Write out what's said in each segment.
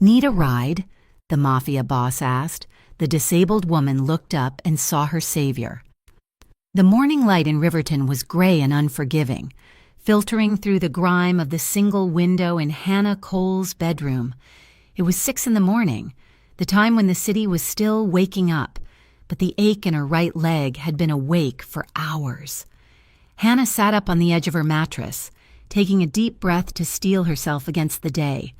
"Need a ride?" the Mafia boss asked. The disabled woman looked up and saw her savior. The morning light in Riverton was gray and unforgiving, filtering through the grime of the single window in Hannah Cole's bedroom. It was 6 in the morning, the time when the city was still waking up, but the ache in her right leg had been awake for hours. Hannah sat up on the edge of her mattress, taking a deep breath to steel herself against the day.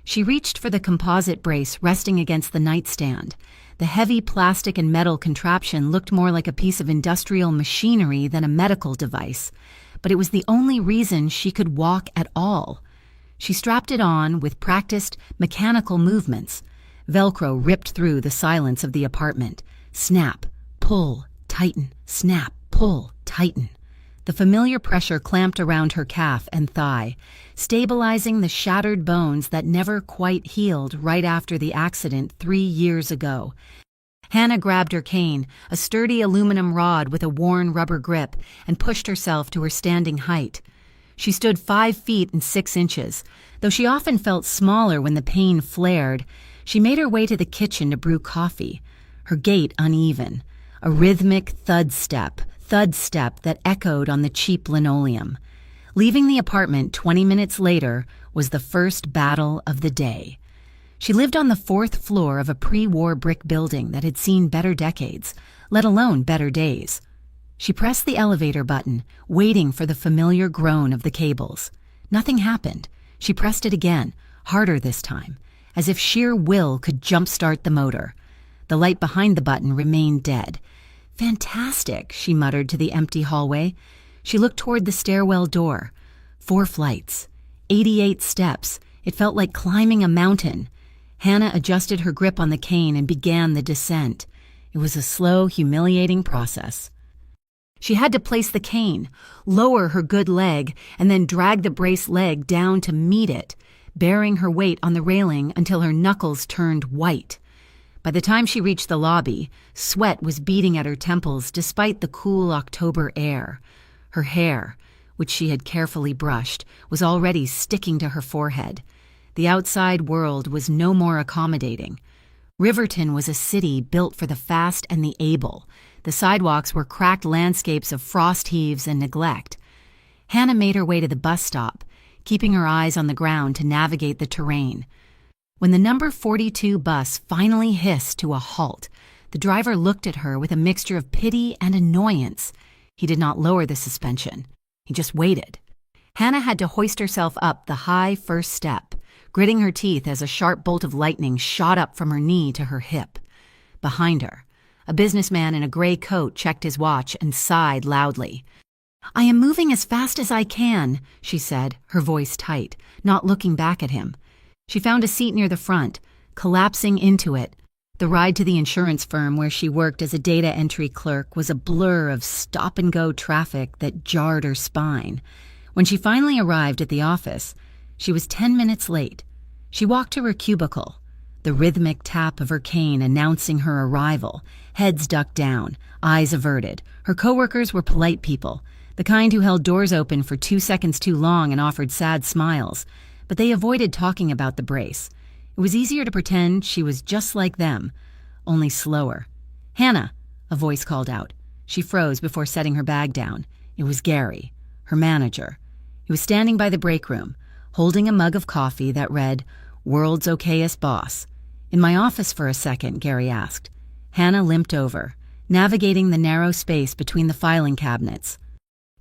She reached for the composite brace resting against the nightstand. The heavy plastic and metal contraption looked more like a piece of industrial machinery than a medical device, but it was the only reason she could walk at all. She strapped it on with practiced mechanical movements. Velcro ripped through the silence of the apartment. Snap, pull, tighten, snap, pull, tighten. The familiar pressure clamped around her calf and thigh, stabilizing the shattered bones that never quite healed right after the accident 3 years ago. Hannah grabbed her cane, a sturdy aluminum rod with a worn rubber grip, and pushed herself to her standing height. She stood 5 feet and 6 inches. Though she often felt smaller when the pain flared, she made her way to the kitchen to brew coffee, her gait uneven, a rhythmic thud step that echoed on the cheap linoleum. Leaving the apartment 20 minutes later was the first battle of the day. She lived on the 4th floor of a pre-war brick building that had seen better decades, let alone better days. She pressed the elevator button, waiting for the familiar groan of the cables. Nothing happened. She pressed it again, harder this time, as if sheer will could jumpstart the motor. The light behind the button remained dead. "Fantastic," she muttered to the empty hallway. She looked toward the stairwell door. 4 flights, 88 steps. It felt like climbing a mountain. Hannah adjusted her grip on the cane and began the descent. It was a slow, humiliating process. She had to place the cane, lower her good leg, and then drag the brace leg down to meet it, bearing her weight on the railing until her knuckles turned white. By the time she reached the lobby, sweat was beating at her temples despite the cool October air. Her hair, which she had carefully brushed, was already sticking to her forehead. The outside world was no more accommodating. Riverton was a city built for the fast and the able. The sidewalks were cracked landscapes of frost heaves and neglect. Hannah made her way to the bus stop, keeping her eyes on the ground to navigate the terrain. When the number 42 bus finally hissed to a halt, the driver looked at her with a mixture of pity and annoyance. He did not lower the suspension. He just waited. Hannah had to hoist herself up the high first step, gritting her teeth as a sharp bolt of lightning shot up from her knee to her hip. Behind her, a businessman in a gray coat checked his watch and sighed loudly. "I am moving as fast as I can," she said, her voice tight, not looking back at him. She found a seat near the front, collapsing into it. The ride to the insurance firm where she worked as a data entry clerk was a blur of stop-and-go traffic that jarred her spine. When she finally arrived at the office, she was 10 minutes late. She walked to her cubicle, the rhythmic tap of her cane announcing her arrival, heads ducked down, eyes averted. Her coworkers were polite people, the kind who held doors open for 2 seconds too long and offered sad smiles, but they avoided talking about the brace. It was easier to pretend she was just like them, only slower. "Hannah," a voice called out. She froze before setting her bag down. It was Gary, her manager. He was standing by the break room, holding a mug of coffee that read, "World's okayest boss." "In my office for a second," Gary asked. Hannah limped over, navigating the narrow space between the filing cabinets.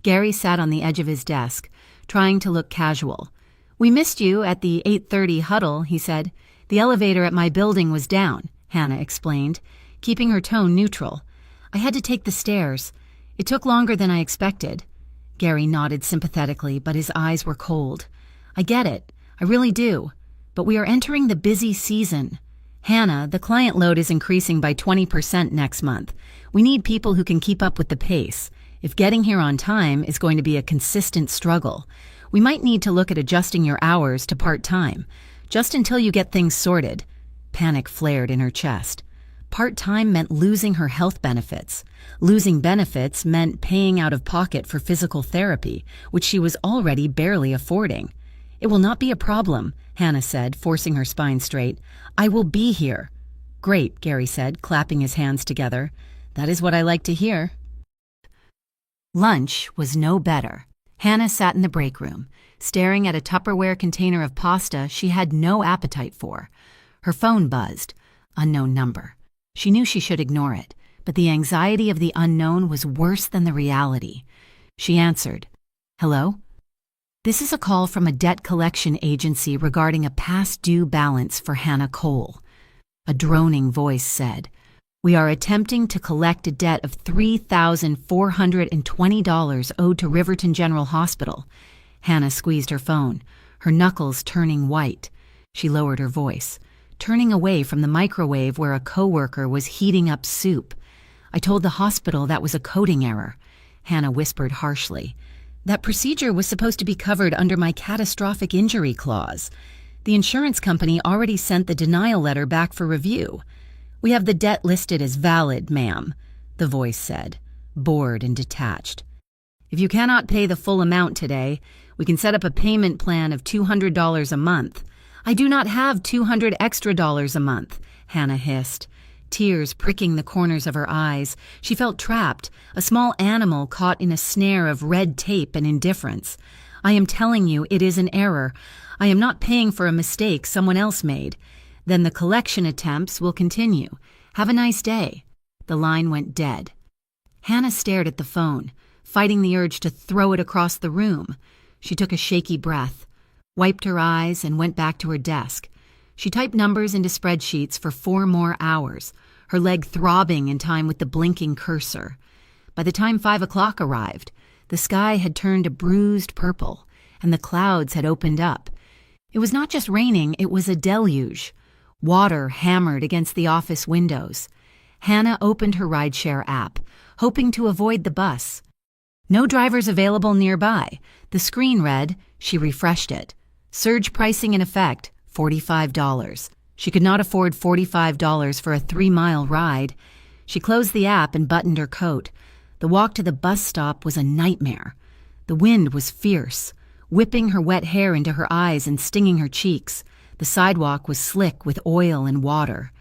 Gary sat on the edge of his desk, trying to look casual. "We missed you at the 8:30 huddle," he said. "The elevator at my building was down," Hannah explained, keeping her tone neutral. "I had to take the stairs. It took longer than I expected." Gary nodded sympathetically, but his eyes were cold. "I get it. I really do. But we are entering the busy season. Hannah, the client load is increasing by 20% next month. We need people who can keep up with the pace. If getting here on time is going to be a consistent struggle, we might need to look at adjusting your hours to part-time, just until you get things sorted." Panic flared in her chest. Part-time meant losing her health benefits. Losing benefits meant paying out of pocket for physical therapy, which she was already barely affording. "It will not be a problem," Hannah said, forcing her spine straight. "I will be here." "Great," Gary said, clapping his hands together. "That is what I like to hear." Lunch was no better. Hannah sat in the break room, staring at a Tupperware container of pasta she had no appetite for. Her phone buzzed. Unknown number. She knew she should ignore it, but the anxiety of the unknown was worse than the reality. She answered. "Hello? This is a call from a debt collection agency regarding a past due balance for Hannah Cole." A droning voice said, "We are attempting to collect a debt of $3,420 owed to Riverton General Hospital." Hannah squeezed her phone, her knuckles turning white. She lowered her voice, turning away from the microwave where a coworker was heating up soup. "I told the hospital that was a coding error," Hannah whispered harshly. "That procedure was supposed to be covered under my catastrophic injury clause. The insurance company already sent the denial letter back for review. We have the debt listed as valid, ma'am," the voice said, bored and detached. "If you cannot pay the full amount today, we can set up a payment plan of $200 a month." "I do not have $200 extra a month," Hannah hissed, tears pricking the corners of her eyes. She felt trapped, a small animal caught in a snare of red tape and indifference. "I am telling you it is an error. I am not paying for a mistake someone else made. Then the collection attempts will continue. Have a nice day." The line went dead. Hannah stared at the phone, fighting the urge to throw it across the room. She took a shaky breath, wiped her eyes, and went back to her desk. She typed numbers into spreadsheets for 4 more hours, her leg throbbing in time with the blinking cursor. By the time 5 o'clock arrived, the sky had turned a bruised purple, and the clouds had opened up. It was not just raining, it was a deluge. Water hammered against the office windows. Hannah opened her rideshare app, hoping to avoid the bus. "No drivers available nearby." The screen read. She refreshed it. "Surge pricing in effect, $45. She could not afford $45 for a 3-mile ride. She closed the app and buttoned her coat. The walk to the bus stop was a nightmare. The wind was fierce, whipping her wet hair into her eyes and stinging her cheeks. The sidewalk was slick with oil and water.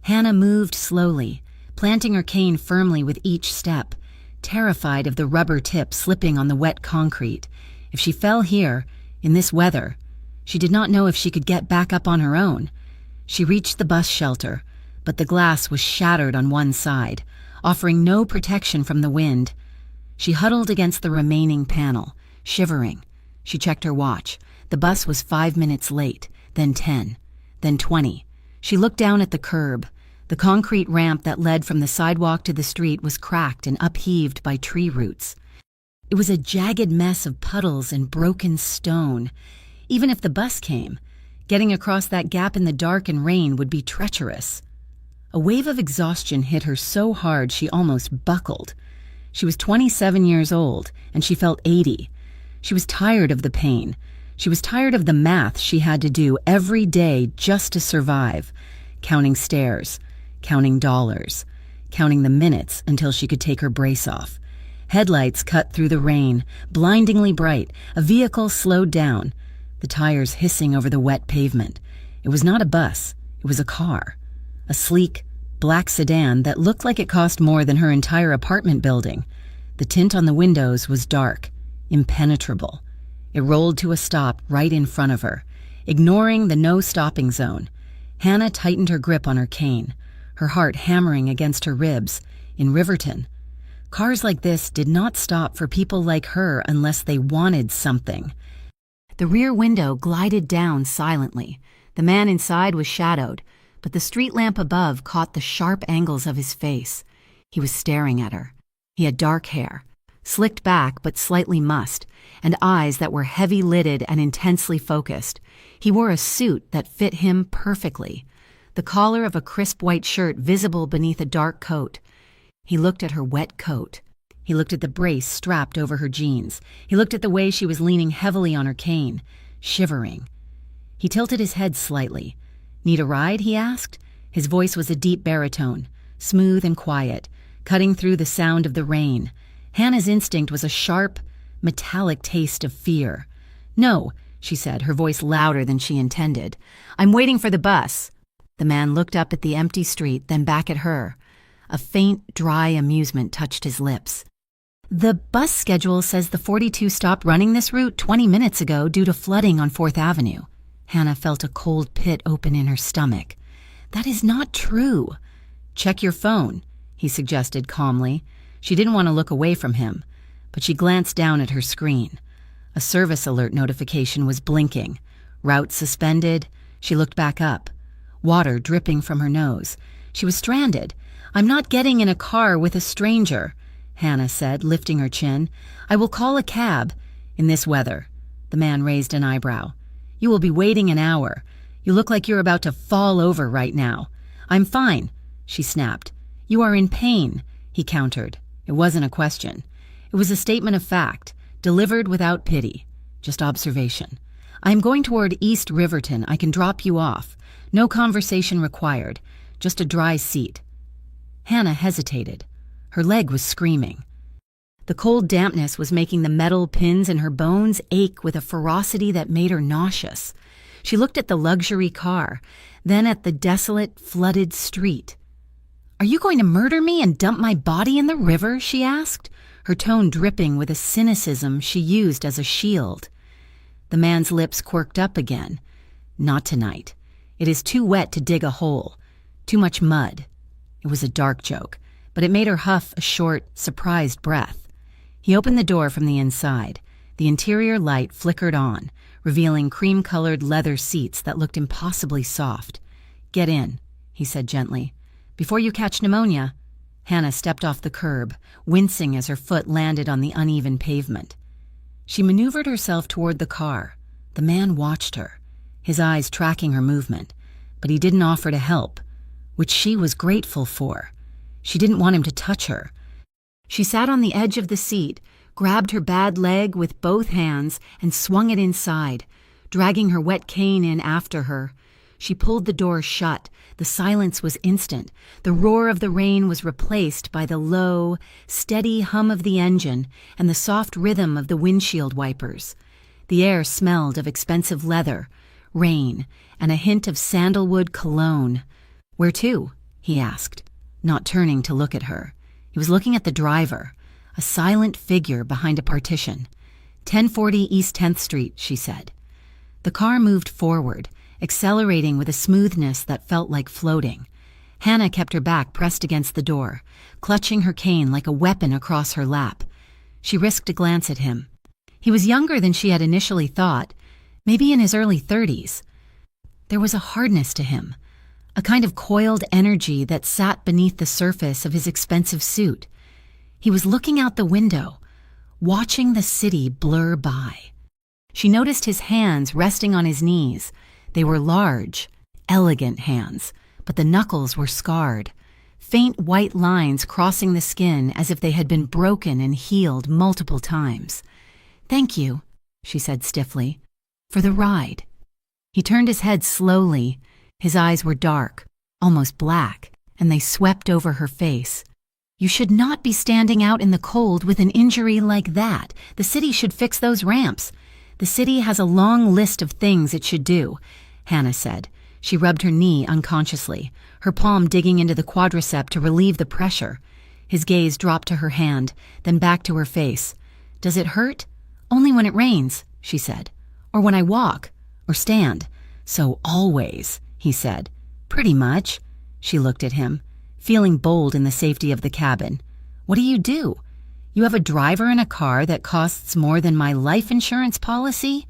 Hannah moved slowly, planting her cane firmly with each step, terrified of the rubber tip slipping on the wet concrete. If she fell here, in this weather, she did not know if she could get back up on her own. She reached the bus shelter, but the glass was shattered on one side, offering no protection from the wind. She huddled against the remaining panel, shivering. She checked her watch. The bus was 5 minutes late, then 10, then 20. She looked down at the curb. The concrete ramp that led from the sidewalk to the street was cracked and upheaved by tree roots. It was a jagged mess of puddles and broken stone. Even if the bus came, getting across that gap in the dark and rain would be treacherous. A wave of exhaustion hit her so hard she almost buckled. She was 27 years old, and she felt 80. She was tired of the pain. She was tired of the math she had to do every day just to survive, counting stairs, counting dollars, counting the minutes until she could take her brace off. Headlights cut through the rain, blindingly bright. A vehicle slowed down, the tires hissing over the wet pavement. It was not a bus, it was a car. A sleek, black sedan that looked like it cost more than her entire apartment building. The tint on the windows was dark, impenetrable. It rolled to a stop right in front of her, ignoring the no-stopping zone. Hannah tightened her grip on her cane, her heart hammering against her ribs. In Riverton, cars like this did not stop for people like her unless they wanted something. The rear window glided down silently. The man inside was shadowed, but the street lamp above caught the sharp angles of his face. He was staring at her. He had dark hair, slicked back but slightly mussed, and eyes that were heavy-lidded and intensely focused. He wore a suit that fit him perfectly, the collar of a crisp white shirt visible beneath a dark coat. He looked at her wet coat. He looked at the brace strapped over her jeans. He looked at the way she was leaning heavily on her cane, shivering. He tilted his head slightly. "Need a ride?" he asked. His voice was a deep baritone, smooth and quiet, cutting through the sound of the rain. Hannah's instinct was a sharp, metallic taste of fear. "No," she said, her voice louder than she intended. "I'm waiting for the bus." The man looked up at the empty street, then back at her. A faint, dry amusement touched his lips. "The bus schedule says the 42 stopped running this route 20 minutes ago due to flooding on 4th Avenue. Hannah felt a cold pit open in her stomach. "That is not true." "Check your phone," he suggested calmly. She didn't want to look away from him, but she glanced down at her screen. A service alert notification was blinking. Route suspended. She looked back up. Water dripping from her nose. She was stranded. "I'm not getting in a car with a stranger," Hannah said, lifting her chin. "I will call a cab." "In this weather?" The man raised an eyebrow. "You will be waiting an hour. You look like you're about to fall over right now." "I'm fine," she snapped. "You are in pain," he countered. It wasn't a question. It was a statement of fact, delivered without pity, just observation. "I am going toward East Riverton. I can drop you off. No conversation required, just a dry seat." Hannah hesitated. Her leg was screaming. The cold dampness was making the metal pins in her bones ache with a ferocity that made her nauseous. She looked at the luxury car, then at the desolate, flooded street. "Are you going to murder me and dump my body in the river?" she asked, her tone dripping with a cynicism she used as a shield. The man's lips quirked up again. "Not tonight. It is too wet to dig a hole. Too much mud." It was a dark joke, but it made her huff a short, surprised breath. He opened the door from the inside. The interior light flickered on, revealing cream-colored leather seats that looked impossibly soft. "Get in," he said gently. "Before you catch pneumonia." Hannah stepped off the curb, wincing as her foot landed on the uneven pavement. She maneuvered herself toward the car. The man watched her, his eyes tracking her movement, but he didn't offer to help, which she was grateful for. She didn't want him to touch her. She sat on the edge of the seat, grabbed her bad leg with both hands, and swung it inside, dragging her wet cane in after her. She pulled the door shut. The silence was instant. The roar of the rain was replaced by the low, steady hum of the engine and the soft rhythm of the windshield wipers. The air smelled of expensive leather, rain, and a hint of sandalwood cologne. "Where to?" he asked, not turning to look at her. He was looking at the driver, a silent figure behind a partition. 1040 East 10th Street, she said. The car moved forward, accelerating with a smoothness that felt like floating. Hannah kept her back pressed against the door, clutching her cane like a weapon across her lap. She risked a glance at him. He was younger than she had initially thought, maybe in his early 30s. There was a hardness to him, a kind of coiled energy that sat beneath the surface of his expensive suit. He was looking out the window, watching the city blur by. She noticed his hands resting on his knees. They were large, elegant hands, but the knuckles were scarred, faint white lines crossing the skin as if they had been broken and healed multiple times. "Thank you," she said stiffly, "for the ride." He turned his head slowly. His eyes were dark, almost black, and they swept over her face. "You should not be standing out in the cold with an injury like that. The city should fix those ramps. The city has a long list of things it should do," Hannah said. She rubbed her knee unconsciously, her palm digging into the quadricep to relieve the pressure. His gaze dropped to her hand, then back to her face. "Does it hurt?" "Only when it rains," she said. "Or when I walk, or stand." "So always," he said. "Pretty much." She looked at him, feeling bold in the safety of the cabin. "What do? You have a driver in a car that costs more than my life insurance policy?"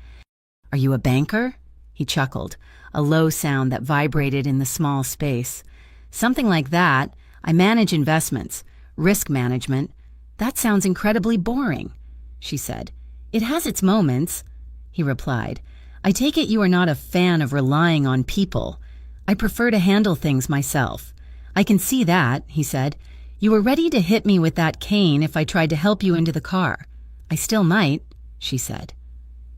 "Are you a banker?" He chuckled, a low sound that vibrated in the small space. "Something like that. I manage investments, risk management." "That sounds incredibly boring," she said. "It has its moments," he replied. "I take it you are not a fan of relying on people. I prefer to handle things myself." "I can see that," he said. "You were ready to hit me with that cane if I tried to help you into the car." "I still might," she said.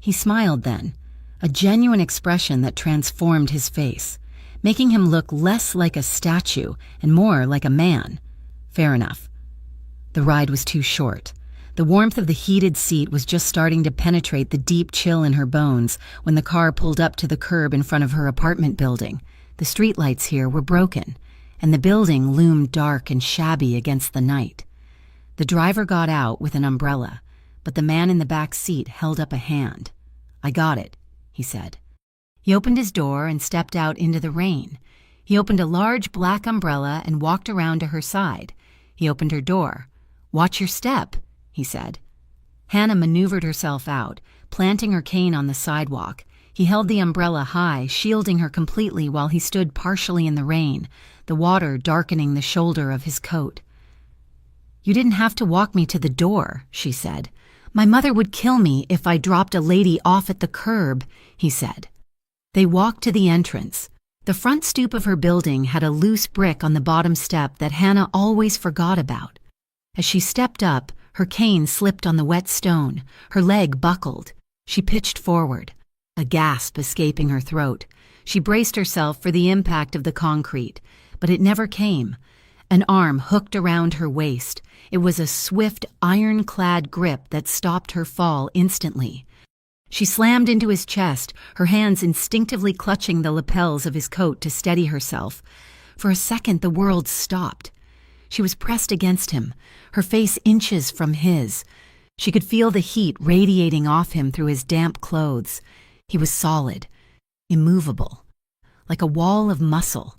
He smiled then, a genuine expression that transformed his face, making him look less like a statue and more like a man. "Fair enough." The ride was too short. The warmth of the heated seat was just starting to penetrate the deep chill in her bones when the car pulled up to the curb in front of her apartment building. The streetlights here were broken, and the building loomed dark and shabby against the night. The driver got out with an umbrella, but the man in the back seat held up a hand. "I got it," he said. He opened his door and stepped out into the rain. He opened a large black umbrella and walked around to her side. He opened her door. "Watch your step," he said. Hannah maneuvered herself out, planting her cane on the sidewalk. He held the umbrella high, shielding her completely while he stood partially in the rain, the water darkening the shoulder of his coat. "You didn't have to walk me to the door," she said. "My mother would kill me if I dropped a lady off at the curb," he said. They walked to the entrance. The front stoop of her building had a loose brick on the bottom step that Hannah always forgot about. As she stepped up, her cane slipped on the wet stone. Her leg buckled. She pitched forward, a gasp escaping her throat. She braced herself for the impact of the concrete, but it never came. An arm hooked around her waist. It was a swift, iron-clad grip that stopped her fall instantly. She slammed into his chest, her hands instinctively clutching the lapels of his coat to steady herself. For a second, the world stopped. She was pressed against him, her face inches from his. She could feel the heat radiating off him through his damp clothes. He was solid, immovable, like a wall of muscle.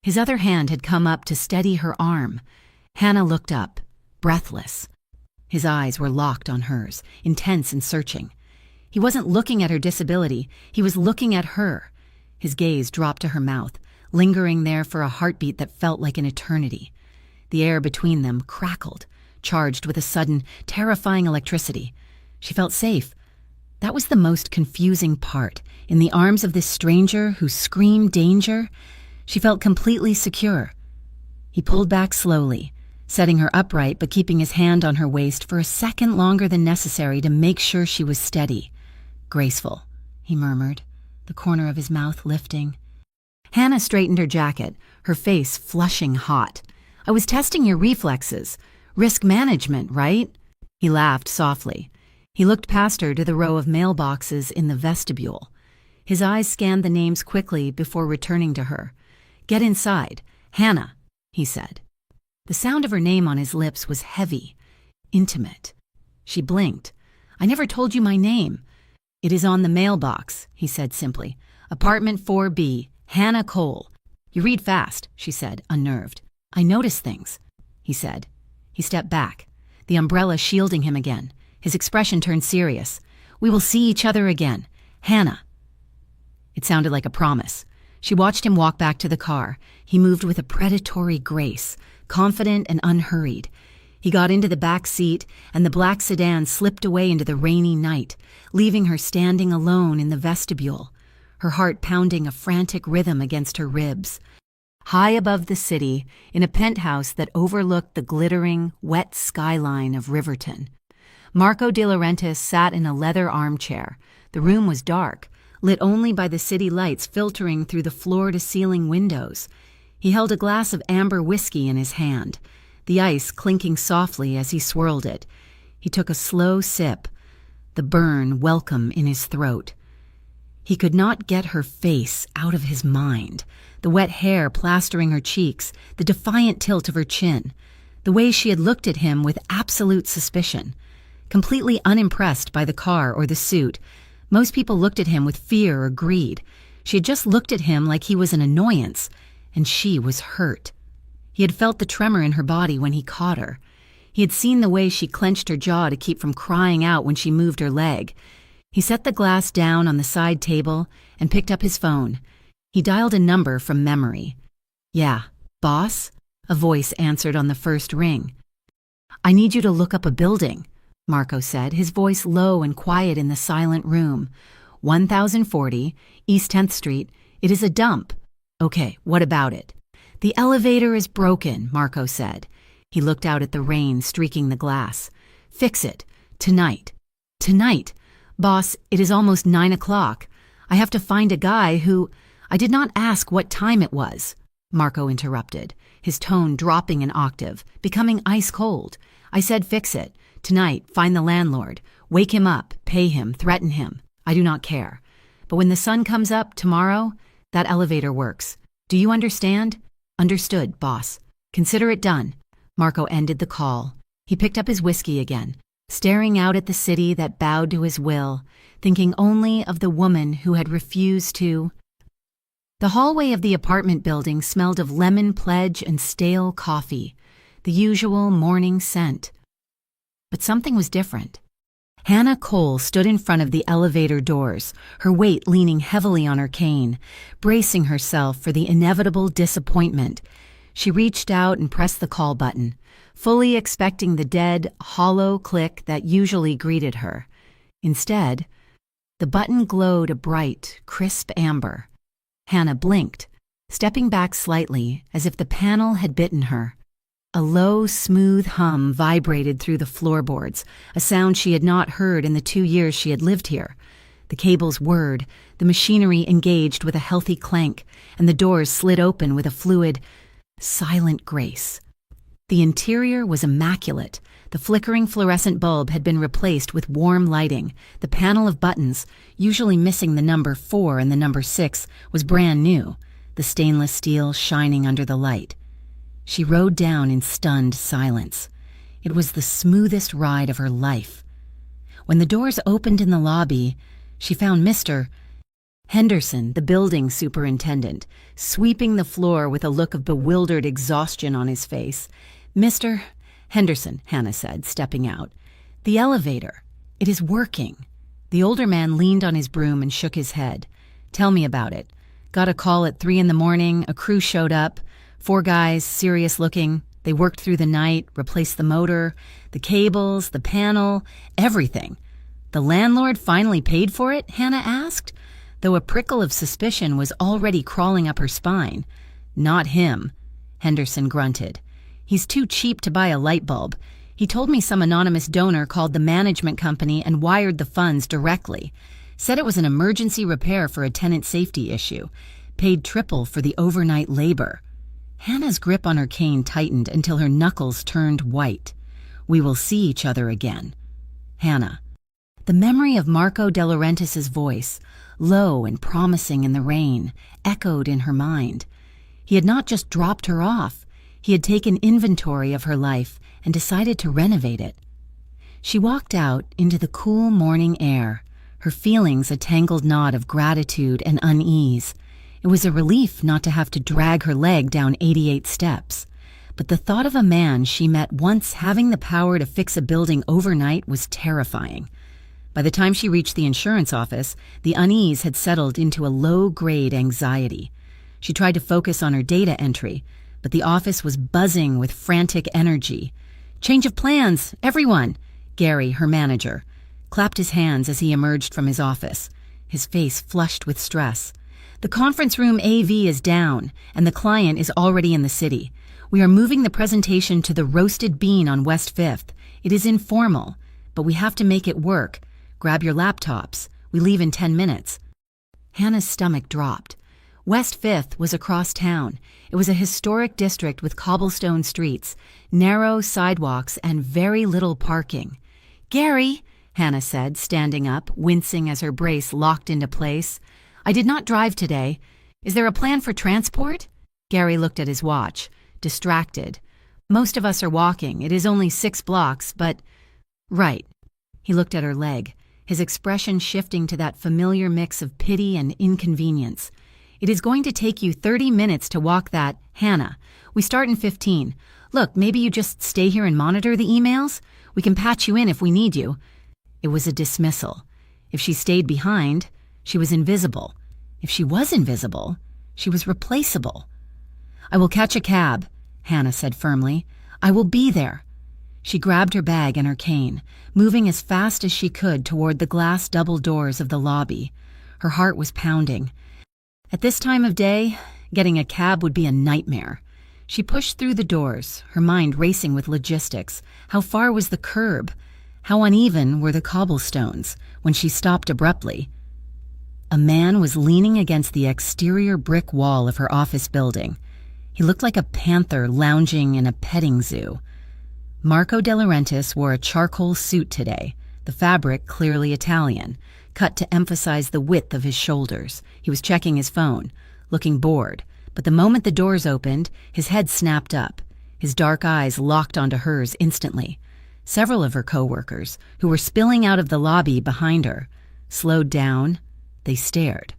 His other hand had come up to steady her arm. Hannah looked up, breathless. His eyes were locked on hers, intense and searching. He wasn't looking at her disability, he was looking at her. His gaze dropped to her mouth, lingering there for a heartbeat that felt like an eternity. The air between them crackled, charged with a sudden, terrifying electricity. She felt safe. That was the most confusing part. In the arms of this stranger who screamed danger, she felt completely secure. He pulled back slowly, setting her upright but keeping his hand on her waist for a second longer than necessary to make sure she was steady. "Graceful," he murmured, the corner of his mouth lifting. Hannah straightened her jacket, her face flushing hot. "I was testing your reflexes. Risk management, right?" He laughed softly. He looked past her to the row of mailboxes in the vestibule. His eyes scanned the names quickly before returning to her. "Get inside. Hannah," he said. The sound of her name on his lips was heavy, intimate. She blinked. "I never told you my name." "It is on the mailbox," he said simply. "Apartment 4B, Hannah Cole." "You read fast," she said, unnerved. "I notice things," he said. He stepped back, the umbrella shielding him again. His expression turned serious. "We will see each other again. Hannah." It sounded like a promise. She watched him walk back to the car. He moved with a predatory grace, confident and unhurried. He got into the back seat, and the black sedan slipped away into the rainy night, leaving her standing alone in the vestibule, her heart pounding a frantic rhythm against her ribs. High above the city, in a penthouse that overlooked the glittering, wet skyline of Riverton, Marco De Laurentiis sat in a leather armchair. The room was dark, lit only by the city lights filtering through the floor-to-ceiling windows. He held a glass of amber whiskey in his hand, the ice clinking softly as he swirled it. He took a slow sip, the burn welcome in his throat. He could not get her face out of his mind, the wet hair plastering her cheeks, the defiant tilt of her chin, the way she had looked at him with absolute suspicion. Completely unimpressed by the car or the suit, most people looked at him with fear or greed. She had just looked at him like he was an annoyance, and she was hurt. He had felt the tremor in her body when he caught her. He had seen the way she clenched her jaw to keep from crying out when she moved her leg. He set the glass down on the side table and picked up his phone. He dialed a number from memory. "Yeah, boss?" a voice answered on the first ring. "I need you to look up a building," Marco said, his voice low and quiet in the silent room. 1040 East 10th Street. It is a dump. "Okay, what about it?" "The elevator is broken," Marco said. He looked out at the rain streaking the glass. "Fix it. Tonight." "Tonight? Boss, it is almost 9 o'clock. I have to find a guy who—" "I did not ask what time it was," Marco interrupted, his tone dropping an octave, becoming ice cold. "I said fix it. Tonight, find the landlord. Wake him up, pay him, threaten him. I do not care. But when the sun comes up tomorrow, that elevator works. Do you understand? Understood, boss. Consider it done. Marco ended the call. He picked up his whiskey again, staring out at the city that bowed to his will, thinking only of the woman who had refused to. The hallway of the apartment building smelled of lemon pledge and stale coffee, the usual morning scent. But something was different. Hannah Cole stood in front of the elevator doors, her weight leaning heavily on her cane, bracing herself for the inevitable disappointment. She reached out and pressed the call button, fully expecting the dead, hollow click that usually greeted her. Instead, the button glowed a bright, crisp amber. Hannah blinked, stepping back slightly as if the panel had bitten her. A low, smooth hum vibrated through the floorboards, a sound she had not heard in the 2 years she had lived here. The cables whirred, the machinery engaged with a healthy clank, and the doors slid open with a fluid, silent grace. The interior was immaculate. The flickering fluorescent bulb had been replaced with warm lighting. The panel of buttons, usually missing the number 4 and the number 6, was brand new, the stainless steel shining under the light. She rode down in stunned silence. It was the smoothest ride of her life. When the doors opened in the lobby, she found Mr. Henderson, the building superintendent, sweeping the floor with a look of bewildered exhaustion on his face. "Mr. Henderson," Hannah said, stepping out. "The elevator. It is working." The older man leaned on his broom and shook his head. "Tell me about it. Got a call at 3 in the morning. A crew showed up. 4 guys, serious looking. They worked through the night, replaced the motor, the cables, the panel, everything." "The landlord finally paid for it?" Hannah asked, though a prickle of suspicion was already crawling up her spine. "Not him," Henderson grunted. "He's too cheap to buy a light bulb. He told me some anonymous donor called the management company and wired the funds directly. Said it was an emergency repair for a tenant safety issue. Paid triple for the overnight labor." Hannah's grip on her cane tightened until her knuckles turned white. "We will see each other again." Hannah. The memory of Marco De Laurentiis' voice, low and promising in the rain, echoed in her mind. He had not just dropped her off. He had taken inventory of her life and decided to renovate it. She walked out into the cool morning air, her feelings a tangled knot of gratitude and unease. It was a relief not to have to drag her leg down 88 steps. But the thought of a man she met once having the power to fix a building overnight was terrifying. By the time she reached the insurance office, the unease had settled into a low-grade anxiety. She tried to focus on her data entry, but the office was buzzing with frantic energy. "Change of plans, everyone!" Gary, her manager, clapped his hands as he emerged from his office, his face flushed with stress. "The conference room AV is down, and the client is already in the city. We are moving the presentation to the Roasted Bean on West 5th. It is informal, but we have to make it work. Grab your laptops. We leave in 10 minutes. Hannah's stomach dropped. West 5th was across town. It was a historic district with cobblestone streets, narrow sidewalks, and very little parking. "Gary," Hannah said, standing up, wincing as her brace locked into place. "I did not drive today. Is there a plan for transport?" Gary looked at his watch, distracted. "Most of us are walking. It is only 6 blocks, but—" "Right." He looked at her leg, his expression shifting to that familiar mix of pity and inconvenience. "It is going to take you 30 minutes to walk that, Hannah. We start in 15. Look, maybe you just stay here and monitor the emails? We can patch you in if we need you." It was a dismissal. If she stayed behind, she was invisible. If she was invisible, she was replaceable. "I will catch a cab," Hannah said firmly. "I will be there." She grabbed her bag and her cane, moving as fast as she could toward the glass double doors of the lobby. Her heart was pounding. At this time of day, getting a cab would be a nightmare. She pushed through the doors, her mind racing with logistics. How far was the curb? How uneven were the cobblestones when she stopped abruptly? A man was leaning against the exterior brick wall of her office building. He looked like a panther lounging in a petting zoo. Marco De Laurentiis wore a charcoal suit today, the fabric clearly Italian, cut to emphasize the width of his shoulders. He was checking his phone, looking bored, but the moment the doors opened, his head snapped up. His dark eyes locked onto hers instantly. Several of her co-workers, who were spilling out of the lobby behind her, slowed down. They stared.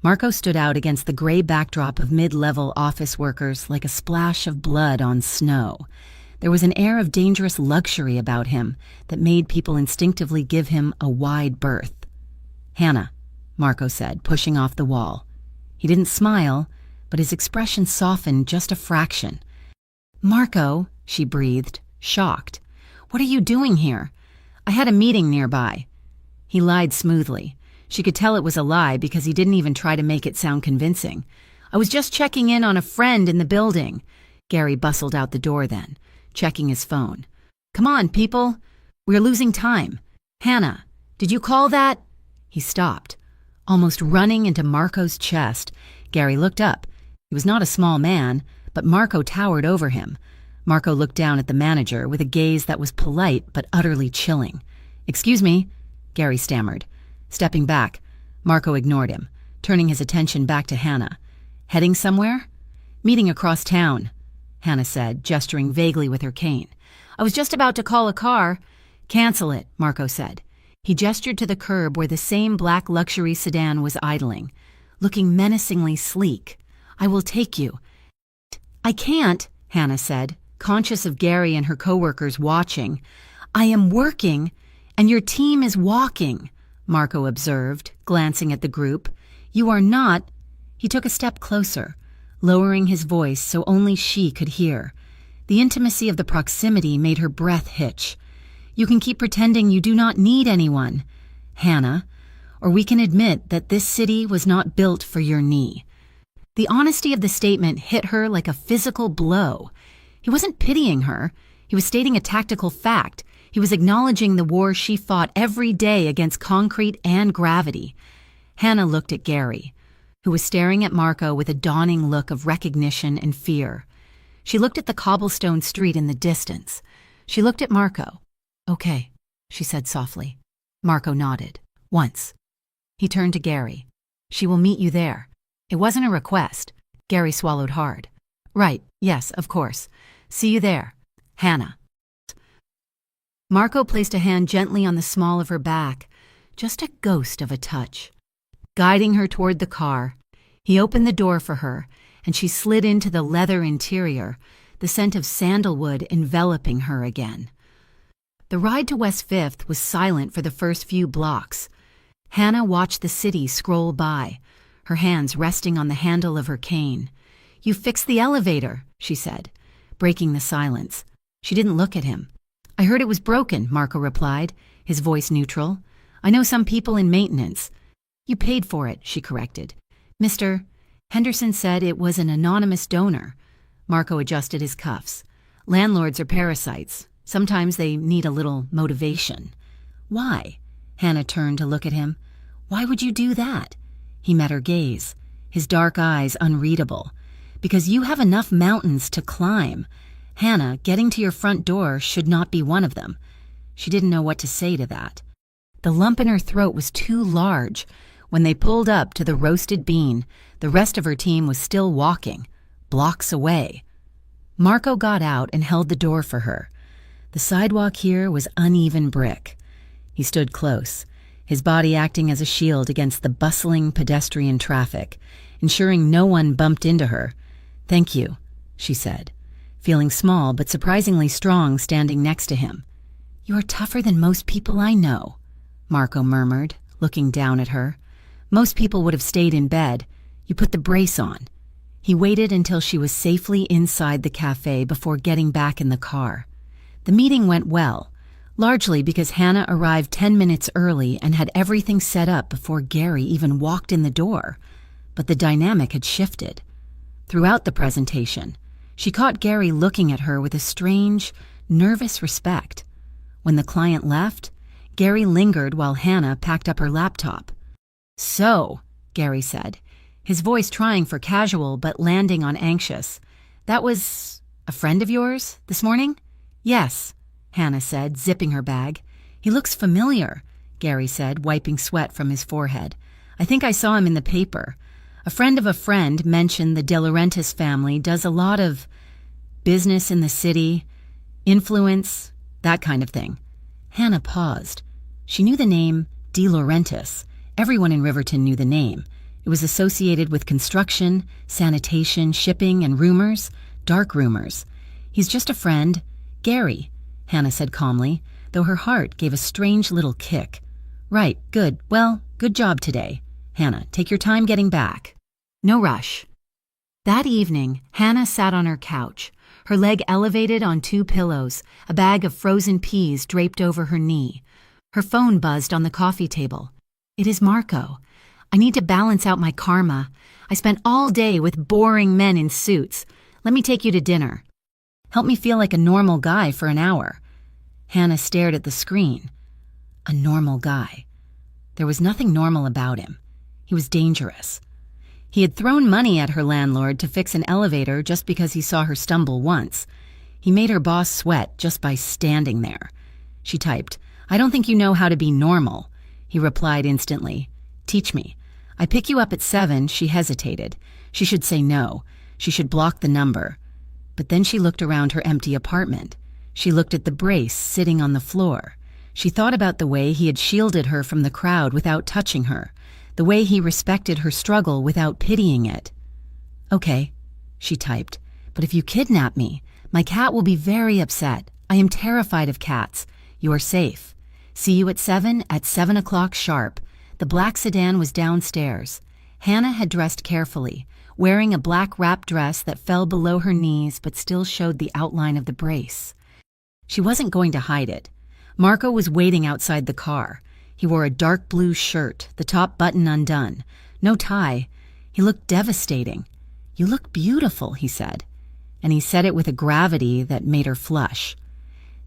Marco stood out against the gray backdrop of mid-level office workers like a splash of blood on snow. There was an air of dangerous luxury about him that made people instinctively give him a wide berth. "Hannah," Marco said, pushing off the wall. He didn't smile, but his expression softened just a fraction. "Marco," she breathed, shocked. "What are you doing here?" "I had a meeting nearby." He lied smoothly. She could tell it was a lie because he didn't even try to make it sound convincing. "I was just checking in on a friend in the building." Gary bustled out the door then, checking his phone. "Come on, people. We're losing time. Hannah, did you call that?" He stopped, almost running into Marco's chest. Gary looked up. He was not a small man, but Marco towered over him. Marco looked down at the manager with a gaze that was polite but utterly chilling. "Excuse me," Gary stammered. Stepping back, Marco ignored him, turning his attention back to Hannah. "Heading somewhere?" "Meeting across town," Hannah said, gesturing vaguely with her cane. "I was just about to call a car." "Cancel it," Marco said. He gestured to the curb where the same black luxury sedan was idling, looking menacingly sleek. "I will take you." "I can't," Hannah said, conscious of Gary and her coworkers watching. "I am working, and your team is walking," Marco observed, glancing at the group. "You are not." He took a step closer, lowering his voice so only she could hear. The intimacy of the proximity made her breath hitch. "You can keep pretending you do not need anyone, Hannah, or we can admit that this city was not built for your knee." The honesty of the statement hit her like a physical blow. He wasn't pitying her. He was stating a tactical fact. He was acknowledging the war she fought every day against concrete and gravity. Hannah looked at Gary, who was staring at Marco with a dawning look of recognition and fear. She looked at the cobblestone street in the distance. She looked at Marco. "Okay," she said softly. Marco nodded. "Once." He turned to Gary. "She will meet you there." It wasn't a request. Gary swallowed hard. "Right, yes, of course. See you there, Hannah." Marco placed a hand gently on the small of her back, just a ghost of a touch. Guiding her toward the car, he opened the door for her, and she slid into the leather interior, the scent of sandalwood enveloping her again. The ride to West 5th was silent for the first few blocks. Hannah watched the city scroll by, her hands resting on the handle of her cane. "You fixed the elevator," she said, breaking the silence. She didn't look at him. "I heard it was broken," Marco replied, his voice neutral. "I know some people in maintenance." "You paid for it," she corrected. "Mr. Henderson said it was an anonymous donor." Marco adjusted his cuffs. "Landlords are parasites. Sometimes they need a little motivation." "Why?" Hannah turned to look at him. "Why would you do that?" He met her gaze, his dark eyes unreadable. "Because you have enough mountains to climb. Hannah, getting to your front door should not be one of them." She didn't know what to say to that. The lump in her throat was too large. When they pulled up to the roasted bean, the rest of her team was still walking, blocks away. Marco got out and held the door for her. The sidewalk here was uneven brick. He stood close, his body acting as a shield against the bustling pedestrian traffic, ensuring no one bumped into her. "Thank you," she said, feeling small but surprisingly strong standing next to him. "You are tougher than most people I know," Marco murmured, looking down at her. "Most people would have stayed in bed. You put the brace on." He waited until she was safely inside the cafe before getting back in the car. The meeting went well, largely because Hannah arrived 10 minutes early and had everything set up before Gary even walked in the door. But the dynamic had shifted. Throughout the presentation, she caught Gary looking at her with a strange, nervous respect. When the client left, Gary lingered while Hannah packed up her laptop. "So," Gary said, his voice trying for casual but landing on anxious, "that was a friend of yours this morning?" Yes, Hannah said, zipping her bag. He looks familiar, Gary said, wiping sweat from his forehead. I think I saw him in the paper. A friend of a friend mentioned the De Laurentiis family does a lot of business in the city, influence, that kind of thing. Hannah paused. She knew the name De Laurentiis. Everyone in Riverton knew the name. It was associated with construction, sanitation, shipping, and rumors, dark rumors. He's just a friend. Gary, Hannah said calmly, though her heart gave a strange little kick. Right, good. Well, good job today. Hannah, take your time getting back. No rush. That evening, Hannah sat on her couch, her leg elevated on 2 pillows, a bag of frozen peas draped over her knee. Her phone buzzed on the coffee table. It is Marco. I need to balance out my karma. I spent all day with boring men in suits. Let me take you to dinner. Help me feel like a normal guy for an hour. Hannah stared at the screen. A normal guy. There was nothing normal about him. He was dangerous. He had thrown money at her landlord to fix an elevator just because he saw her stumble once. He made her boss sweat just by standing there. She typed, I don't think you know how to be normal. He replied instantly, Teach me. I pick you up at 7, she hesitated. She should say no. She should block the number. But then she looked around her empty apartment. She looked at the brace sitting on the floor. She thought about the way he had shielded her from the crowd without touching her, the way he respected her struggle without pitying it. Okay, she typed, but if you kidnap me, my cat will be very upset. I am terrified of cats. You are safe. See you at 7 at 7 o'clock sharp. The black sedan was downstairs. Hannah had dressed carefully, wearing a black wrap dress that fell below her knees but still showed the outline of the brace. She wasn't going to hide it. Marco was waiting outside the car. He wore a dark blue shirt, the top button undone. No tie. He looked devastating. You look beautiful, he said. And he said it with a gravity that made her flush.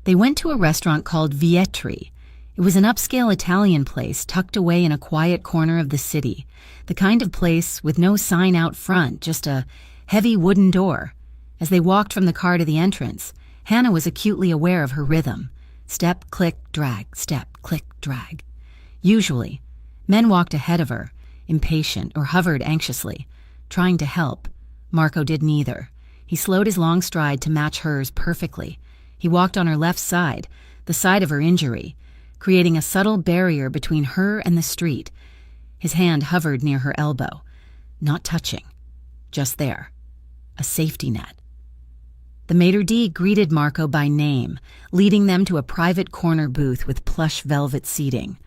They went to a restaurant called Vietri. It was an upscale Italian place tucked away in a quiet corner of the city, the kind of place with no sign out front, just a heavy wooden door. As they walked from the car to the entrance, Hannah was acutely aware of her rhythm. Step, click, drag, step, click, drag. Usually, men walked ahead of her, impatient or hovered anxiously, trying to help. Marco did neither. He slowed his long stride to match hers perfectly. He walked on her left side, the side of her injury, creating a subtle barrier between her and the street. His hand hovered near her elbow, not touching, just there, a safety net. The maitre d' greeted Marco by name, leading them to a private corner booth with plush velvet seating.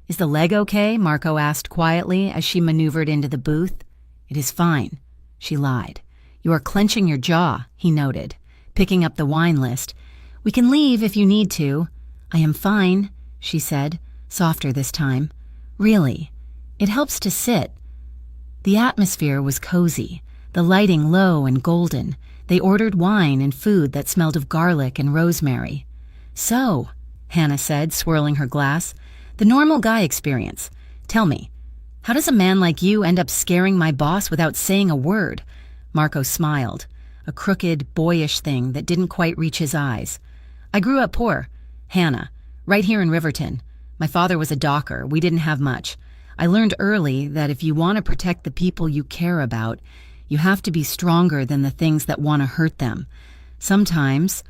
Is the leg okay? Marco asked quietly as she maneuvered into the booth. It is fine, she lied. You are clenching your jaw, he noted, picking up the wine list. We can leave if you need to. I am fine, she said, softer this time. Really, it helps to sit. The atmosphere was cozy, the lighting low and golden. They ordered wine and food that smelled of garlic and rosemary. So, Hannah said, swirling her glass, the normal guy experience. Tell me, how does a man like you end up scaring my boss without saying a word? Marco smiled, a crooked, boyish thing that didn't quite reach his eyes. I grew up poor. Hannah, right here in Riverton. My father was a docker. We didn't have much. I learned early that if you want to protect the people you care about, you have to be stronger than the things that want to hurt them. Sometimes,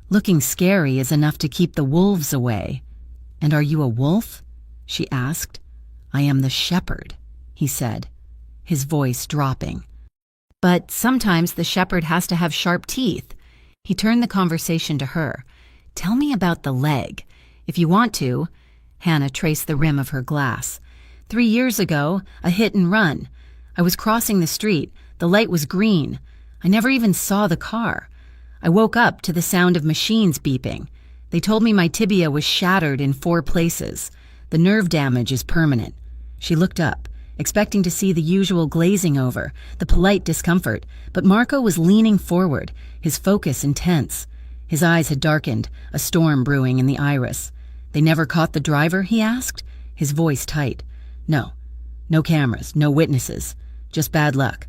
looking scary is enough to keep the wolves away. And are you a wolf? She asked. I am the shepherd, he said, his voice dropping. But sometimes the shepherd has to have sharp teeth. He turned the conversation to her. Tell me about the leg. If you want to. Hannah traced the rim of her glass. 3 years ago, a hit and run. I was crossing the street. The light was green. I never even saw the car. I woke up to the sound of machines beeping. They told me my tibia was shattered in 4 places. The nerve damage is permanent. She looked up, expecting to see the usual glazing over, the polite discomfort, but Marco was leaning forward, his focus intense. His eyes had darkened, a storm brewing in the iris. They never caught the driver, he asked, his voice tight. No. No cameras, no witnesses. Just bad luck.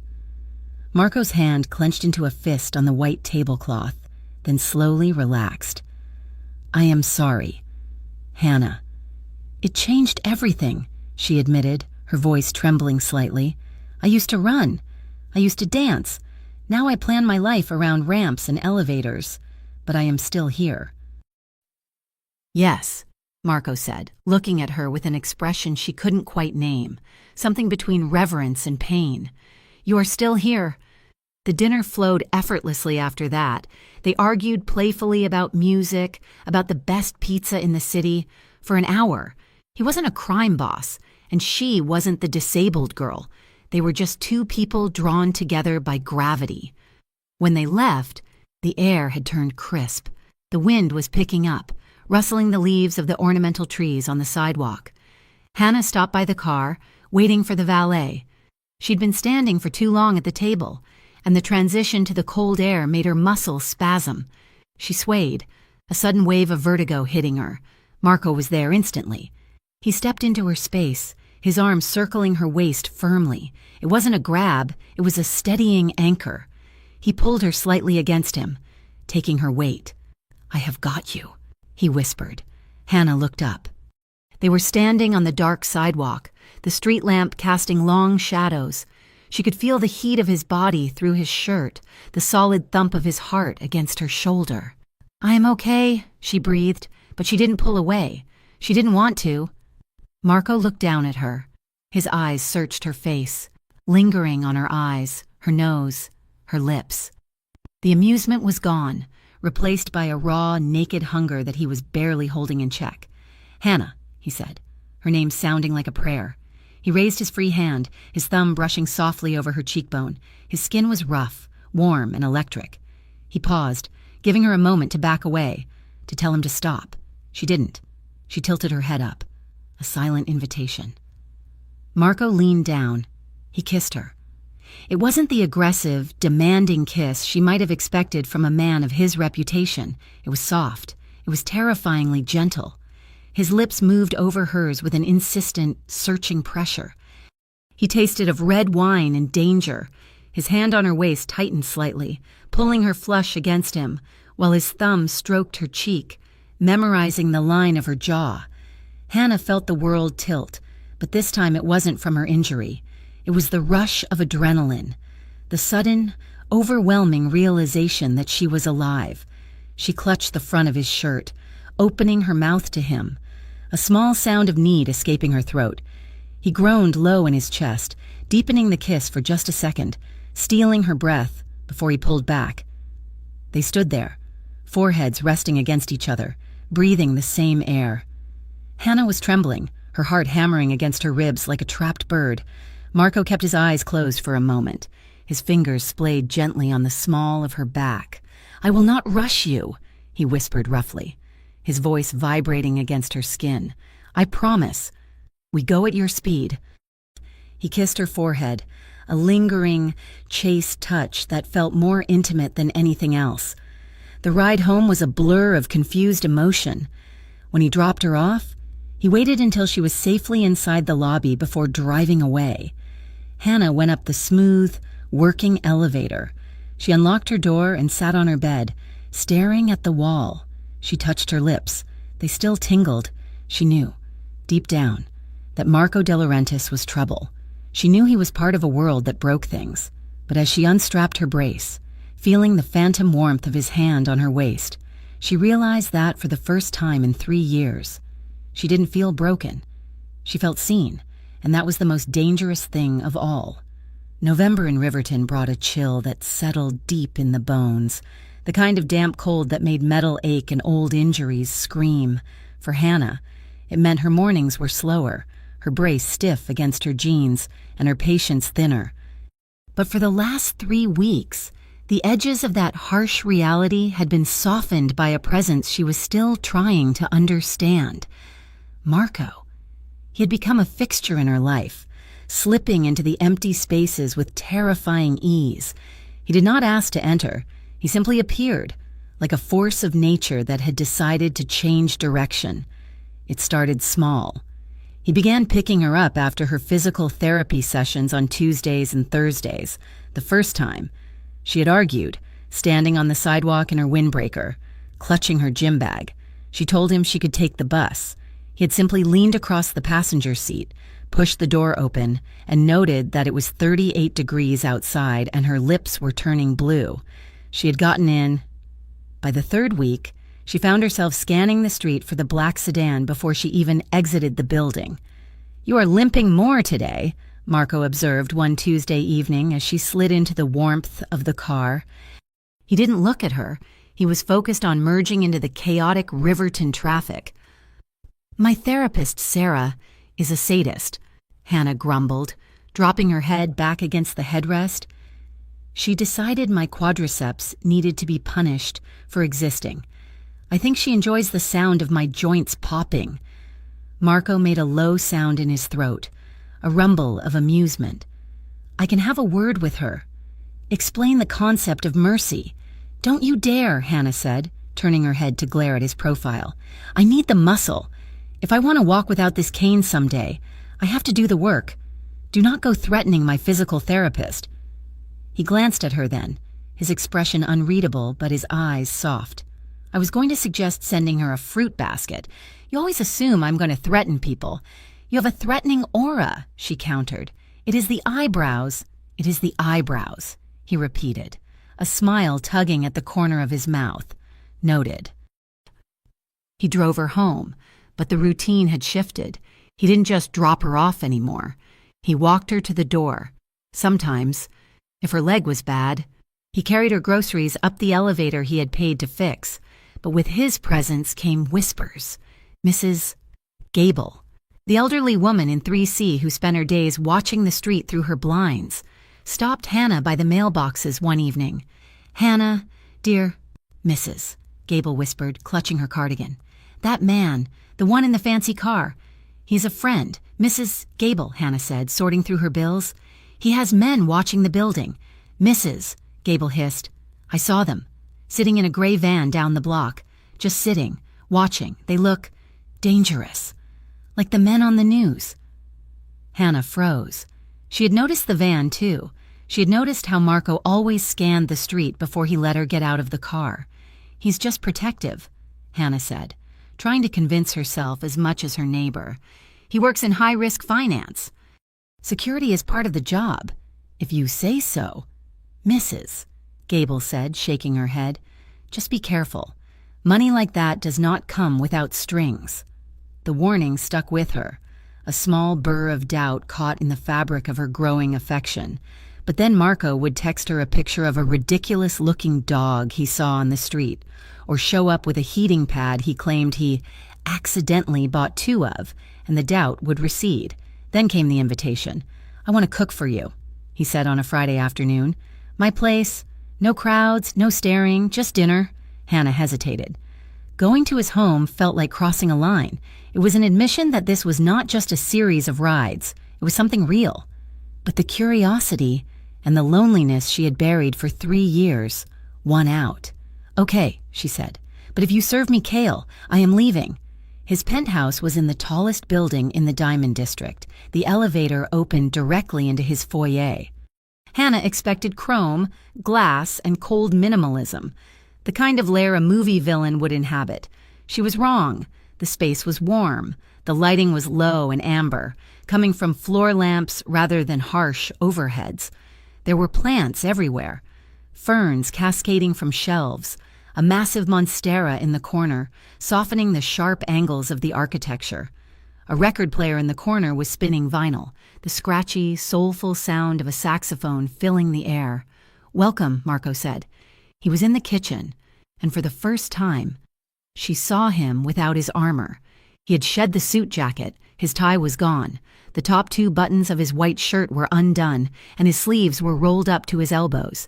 Marco's hand clenched into a fist on the white tablecloth. then slowly relaxed. "I am sorry, Hannah." "It changed everything," she admitted, her voice trembling slightly. "I used to run. I used to dance. Now I plan my life around ramps and elevators. But I am still here." "Yes," Marco said, looking at her with an expression she couldn't quite name, something between reverence and pain. "You are still here." The dinner flowed effortlessly after that. They argued playfully about music, about the best pizza in the city, for an hour. He wasn't a crime boss, and she wasn't the disabled girl. They were just two people drawn together by gravity. When they left, the air had turned crisp. The wind was picking up, rustling the leaves of the ornamental trees on the sidewalk. Hannah stopped by the car, waiting for the valet. She'd been standing for too long at the table, and the transition to the cold air made her muscles spasm. She swayed, a sudden wave of vertigo hitting her. Marco was there instantly. He stepped into her space, his arm circling her waist firmly. It wasn't a grab, it was a steadying anchor. He pulled her slightly against him, taking her weight. "I have got you," he whispered. Hannah looked up. They were standing on the dark sidewalk, the street lamp casting long shadows. She could feel the heat of his body through his shirt, the solid thump of his heart against her shoulder. "I am okay," she breathed, but she didn't pull away. She didn't want to. Marco looked down at her. His eyes searched her face, lingering on her eyes, her nose, her lips. The amusement was gone, replaced by a raw, naked hunger that he was barely holding in check. "Hannah," he said, her name sounding like a prayer. He raised his free hand, his thumb brushing softly over her cheekbone. His skin was rough, warm, and electric. He paused, giving her a moment to back away, to tell him to stop. She didn't. She tilted her head up, a silent invitation. Marco leaned down. He kissed her. It wasn't the aggressive, demanding kiss she might have expected from a man of his reputation. It was soft. It was terrifyingly gentle. His lips moved over hers with an insistent, searching pressure. He tasted of red wine and danger. His hand on her waist tightened slightly, pulling her flush against him, while his thumb stroked her cheek, memorizing the line of her jaw. Hannah felt the world tilt, but this time it wasn't from her injury. It was the rush of adrenaline, the sudden, overwhelming realization that she was alive. She clutched the front of his shirt, opening her mouth to him, a small sound of need escaping her throat. He groaned low in his chest, deepening the kiss for just a second, stealing her breath before he pulled back. They stood there, foreheads resting against each other, breathing the same air. Hannah was trembling, her heart hammering against her ribs like a trapped bird. Marco kept his eyes closed for a moment. His fingers splayed gently on the small of her back. "I will not rush you," he whispered roughly, his voice vibrating against her skin. "I promise. We go at your speed." He kissed her forehead, a lingering, chaste touch that felt more intimate than anything else. The ride home was a blur of confused emotion. When he dropped her off, he waited until she was safely inside the lobby before driving away. Hannah went up the smooth, working elevator. She unlocked her door and sat on her bed, staring at the wall. She touched her lips. They still tingled. She knew, deep down, that Marco De Laurentiis was trouble. She knew he was part of a world that broke things. But as she unstrapped her brace, feeling the phantom warmth of his hand on her waist, she realized that for the first time in 3 years, she didn't feel broken. She felt seen, and that was the most dangerous thing of all. November in Riverton brought a chill that settled deep in the bones, the kind of damp cold that made metal ache and old injuries scream. For Hannah, it meant her mornings were slower, her brace stiff against her jeans, and her patience thinner. But for the last 3 weeks, the edges of that harsh reality had been softened by a presence she was still trying to understand. Marco. He had become a fixture in her life, slipping into the empty spaces with terrifying ease. He did not ask to enter. He simply appeared, like a force of nature that had decided to change direction. It started small. He began picking her up after her physical therapy sessions on Tuesdays and Thursdays. The first time, she had argued, standing on the sidewalk in her windbreaker, clutching her gym bag. She told him she could take the bus. He had simply leaned across the passenger seat, pushed the door open, and noted that it was 38 degrees outside and her lips were turning blue. She had gotten in. By the third week, she found herself scanning the street for the black sedan before she even exited the building. "You are limping more today," Marco observed one Tuesday evening as she slid into the warmth of the car. He didn't look at her. He was focused on merging into the chaotic Riverton traffic. "My therapist, Sarah, is a sadist," Hannah grumbled, dropping her head back against the headrest. "She decided my quadriceps needed to be punished for existing. I think she enjoys the sound of my joints popping." Marco made a low sound in his throat, a rumble of amusement. "I can have a word with her. Explain the concept of mercy." "Don't you dare," Hannah said, turning her head to glare at his profile. "I need the muscle. If I want to walk without this cane someday, I have to do the work. Do not go threatening my physical therapist." He glanced at her then, his expression unreadable but his eyes soft. "I was going to suggest sending her a fruit basket. You always assume I'm going to threaten people." "You have a threatening aura," she countered. "It is the eyebrows. It is the eyebrows," he repeated, a smile tugging at the corner of his mouth. "Noted." He drove her home, but the routine had shifted. He didn't just drop her off anymore. He walked her to the door. Sometimes, if her leg was bad, he carried her groceries up the elevator he had paid to fix. But with his presence came whispers. Mrs. Gable, the elderly woman in 3C who spent her days watching the street through her blinds, stopped Hannah by the mailboxes one evening. "Hannah, dear..." "Mrs." Gable whispered, clutching her cardigan. "That man, the one in the fancy car. He's a friend." "Mrs. Gable," Hannah said, sorting through her bills. "He has men watching the building." "Mrs." Gable hissed. "I saw them, sitting in a gray van down the block, just sitting, watching. They look dangerous, like the men on the news." Hannah froze. She had noticed the van, too. She had noticed how Marco always scanned the street before he let her get out of the car. "He's just protective," Hannah said, trying to convince herself as much as her neighbor. "He works in high-risk finance. Security is part of the job, if you say so." "Mrs." Gable said, shaking her head. "Just be careful. Money like that does not come without strings." The warning stuck with her, a small burr of doubt caught in the fabric of her growing affection. But then Marco would text her a picture of a ridiculous-looking dog he saw on the street, or show up with a heating pad he claimed he accidentally bought 2 of, and the doubt would recede. Then came the invitation. "I want to cook for you," he said on a Friday afternoon. "My place, no crowds, no staring, just dinner." Hannah hesitated. Going to his home felt like crossing a line. It was an admission that this was not just a series of rides. It was something real. But the curiosity and the loneliness she had buried for 3 years won out. "Okay," she said, "but if you serve me kale, I am leaving." His penthouse was in the tallest building in the Diamond District. The elevator opened directly into his foyer. Hannah expected chrome, glass, and cold minimalism, the kind of lair a movie villain would inhabit. She was wrong. The space was warm. The lighting was low and amber, coming from floor lamps rather than harsh overheads. There were plants everywhere, ferns cascading from shelves, a massive monstera in the corner, softening the sharp angles of the architecture. A record player in the corner was spinning vinyl, the scratchy, soulful sound of a saxophone filling the air. "Welcome," Marco said. He was in the kitchen, and for the first time, she saw him without his armor. He had shed the suit jacket, his tie was gone, the top 2 buttons of his white shirt were undone, and his sleeves were rolled up to his elbows.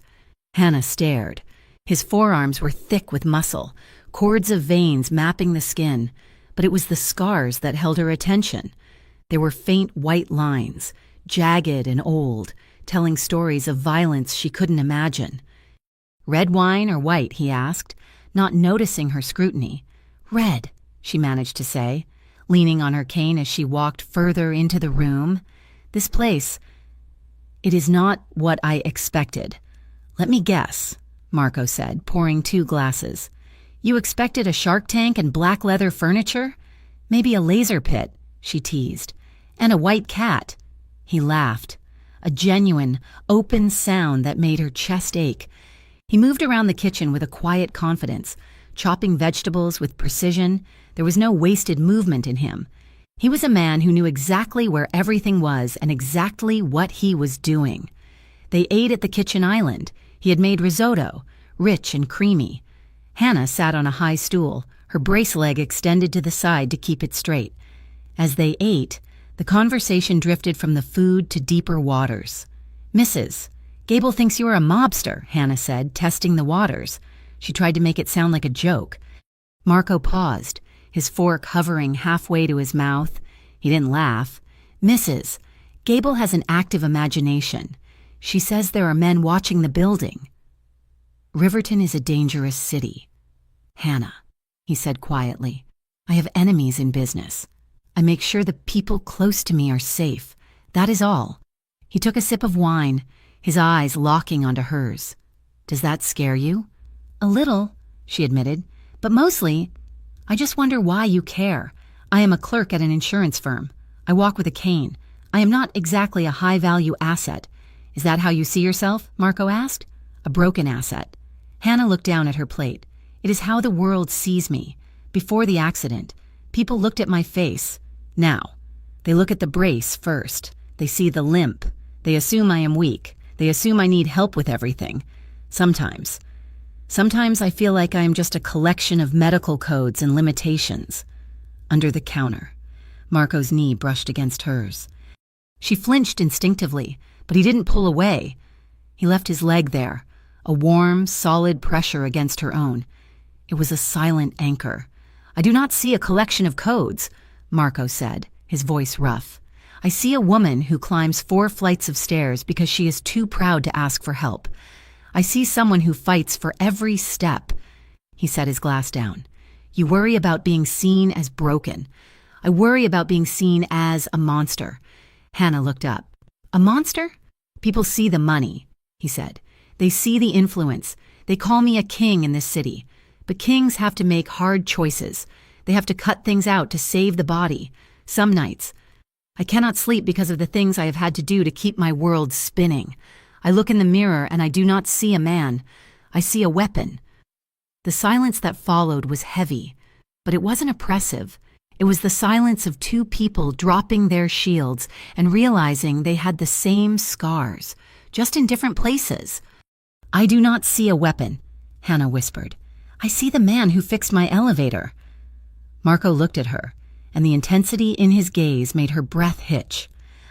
Hannah stared. His forearms were thick with muscle, cords of veins mapping the skin, but it was the scars that held her attention. There were faint white lines, jagged and old, telling stories of violence she couldn't imagine. "Red wine or white?" he asked, not noticing her scrutiny. "Red," she managed to say, leaning on her cane as she walked further into the room. "This place, it is not what I expected. Let me guess. Marco said, pouring 2 glasses. "You expected a shark tank and black leather furniture? Maybe a laser pit," she teased. "And a white cat." He laughed, a genuine, open sound that made her chest ache. He moved around the kitchen with a quiet confidence, chopping vegetables with precision. There was no wasted movement in him. He was a man who knew exactly where everything was and exactly what he was doing. They ate at the kitchen island. He had made risotto, rich and creamy. Hannah sat on a high stool, her brace leg extended to the side to keep it straight. As they ate, the conversation drifted from the food to deeper waters. "Mrs. Gable thinks you are a mobster," Hannah said, testing the waters. She tried to make it sound like a joke. Marco paused, his fork hovering halfway to his mouth. He didn't laugh. "Mrs. Gable has an active imagination. She says there are men watching the building." "Riverton is a dangerous city." "Hannah," he said quietly, "I have enemies in business. I make sure the people close to me are safe. That is all." He took a sip of wine, his eyes locking onto hers. "Does that scare you?" "A little," she admitted, "but mostly, I just wonder why you care. I am a clerk at an insurance firm. I walk with a cane. I am not exactly a high-value asset." "Is that how you see yourself?" Marco asked. "A broken asset." Hannah looked down at her plate. "It is how the world sees me. Before the accident, people looked at my face. Now, they look at the brace first. They see the limp. They assume I am weak. They assume I need help with everything. Sometimes I feel like I am just a collection of medical codes and limitations." Under the counter, Marco's knee brushed against hers. She flinched instinctively, but he didn't pull away. He left his leg there, a warm, solid pressure against her own. It was a silent anchor. "I do not see a collection of codes," Marco said, his voice rough. "I see a woman who climbs 4 flights of stairs because she is too proud to ask for help. I see someone who fights for every step." He set his glass down. "You worry about being seen as broken. I worry about being seen as a monster." Hannah looked up. "A monster? People see the money," he said. "They see the influence. They call me a king in this city. But kings have to make hard choices. They have to cut things out to save the body. Some nights, I cannot sleep because of the things I have had to do to keep my world spinning. I look in the mirror and I do not see a man. I see a weapon." The silence that followed was heavy, but it wasn't oppressive. It was the silence of 2 people dropping their shields and realizing they had the same scars, just in different places. "I do not see a weapon," Hannah whispered. "I see the man who fixed my elevator." Marco looked at her, and the intensity in his gaze made her breath hitch.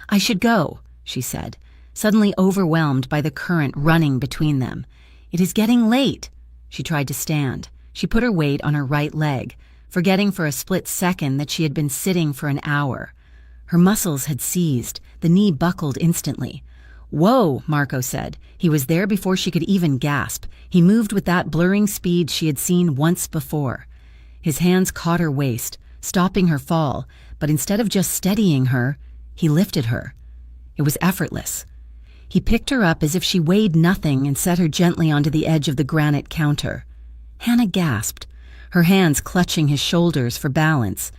"I should go," she said, suddenly overwhelmed by the current running between them. "It is getting late." She tried to stand. She put her weight on her right leg, forgetting for a split second that she had been sitting for an hour. Her muscles had seized. The knee buckled instantly. "Whoa," Marco said. He was there before she could even gasp. He moved with that blurring speed she had seen once before. His hands caught her waist, stopping her fall, but instead of just steadying her, he lifted her. It was effortless. He picked her up as if she weighed nothing and set her gently onto the edge of the granite counter. Hannah gasped, her hands clutching his shoulders for balance.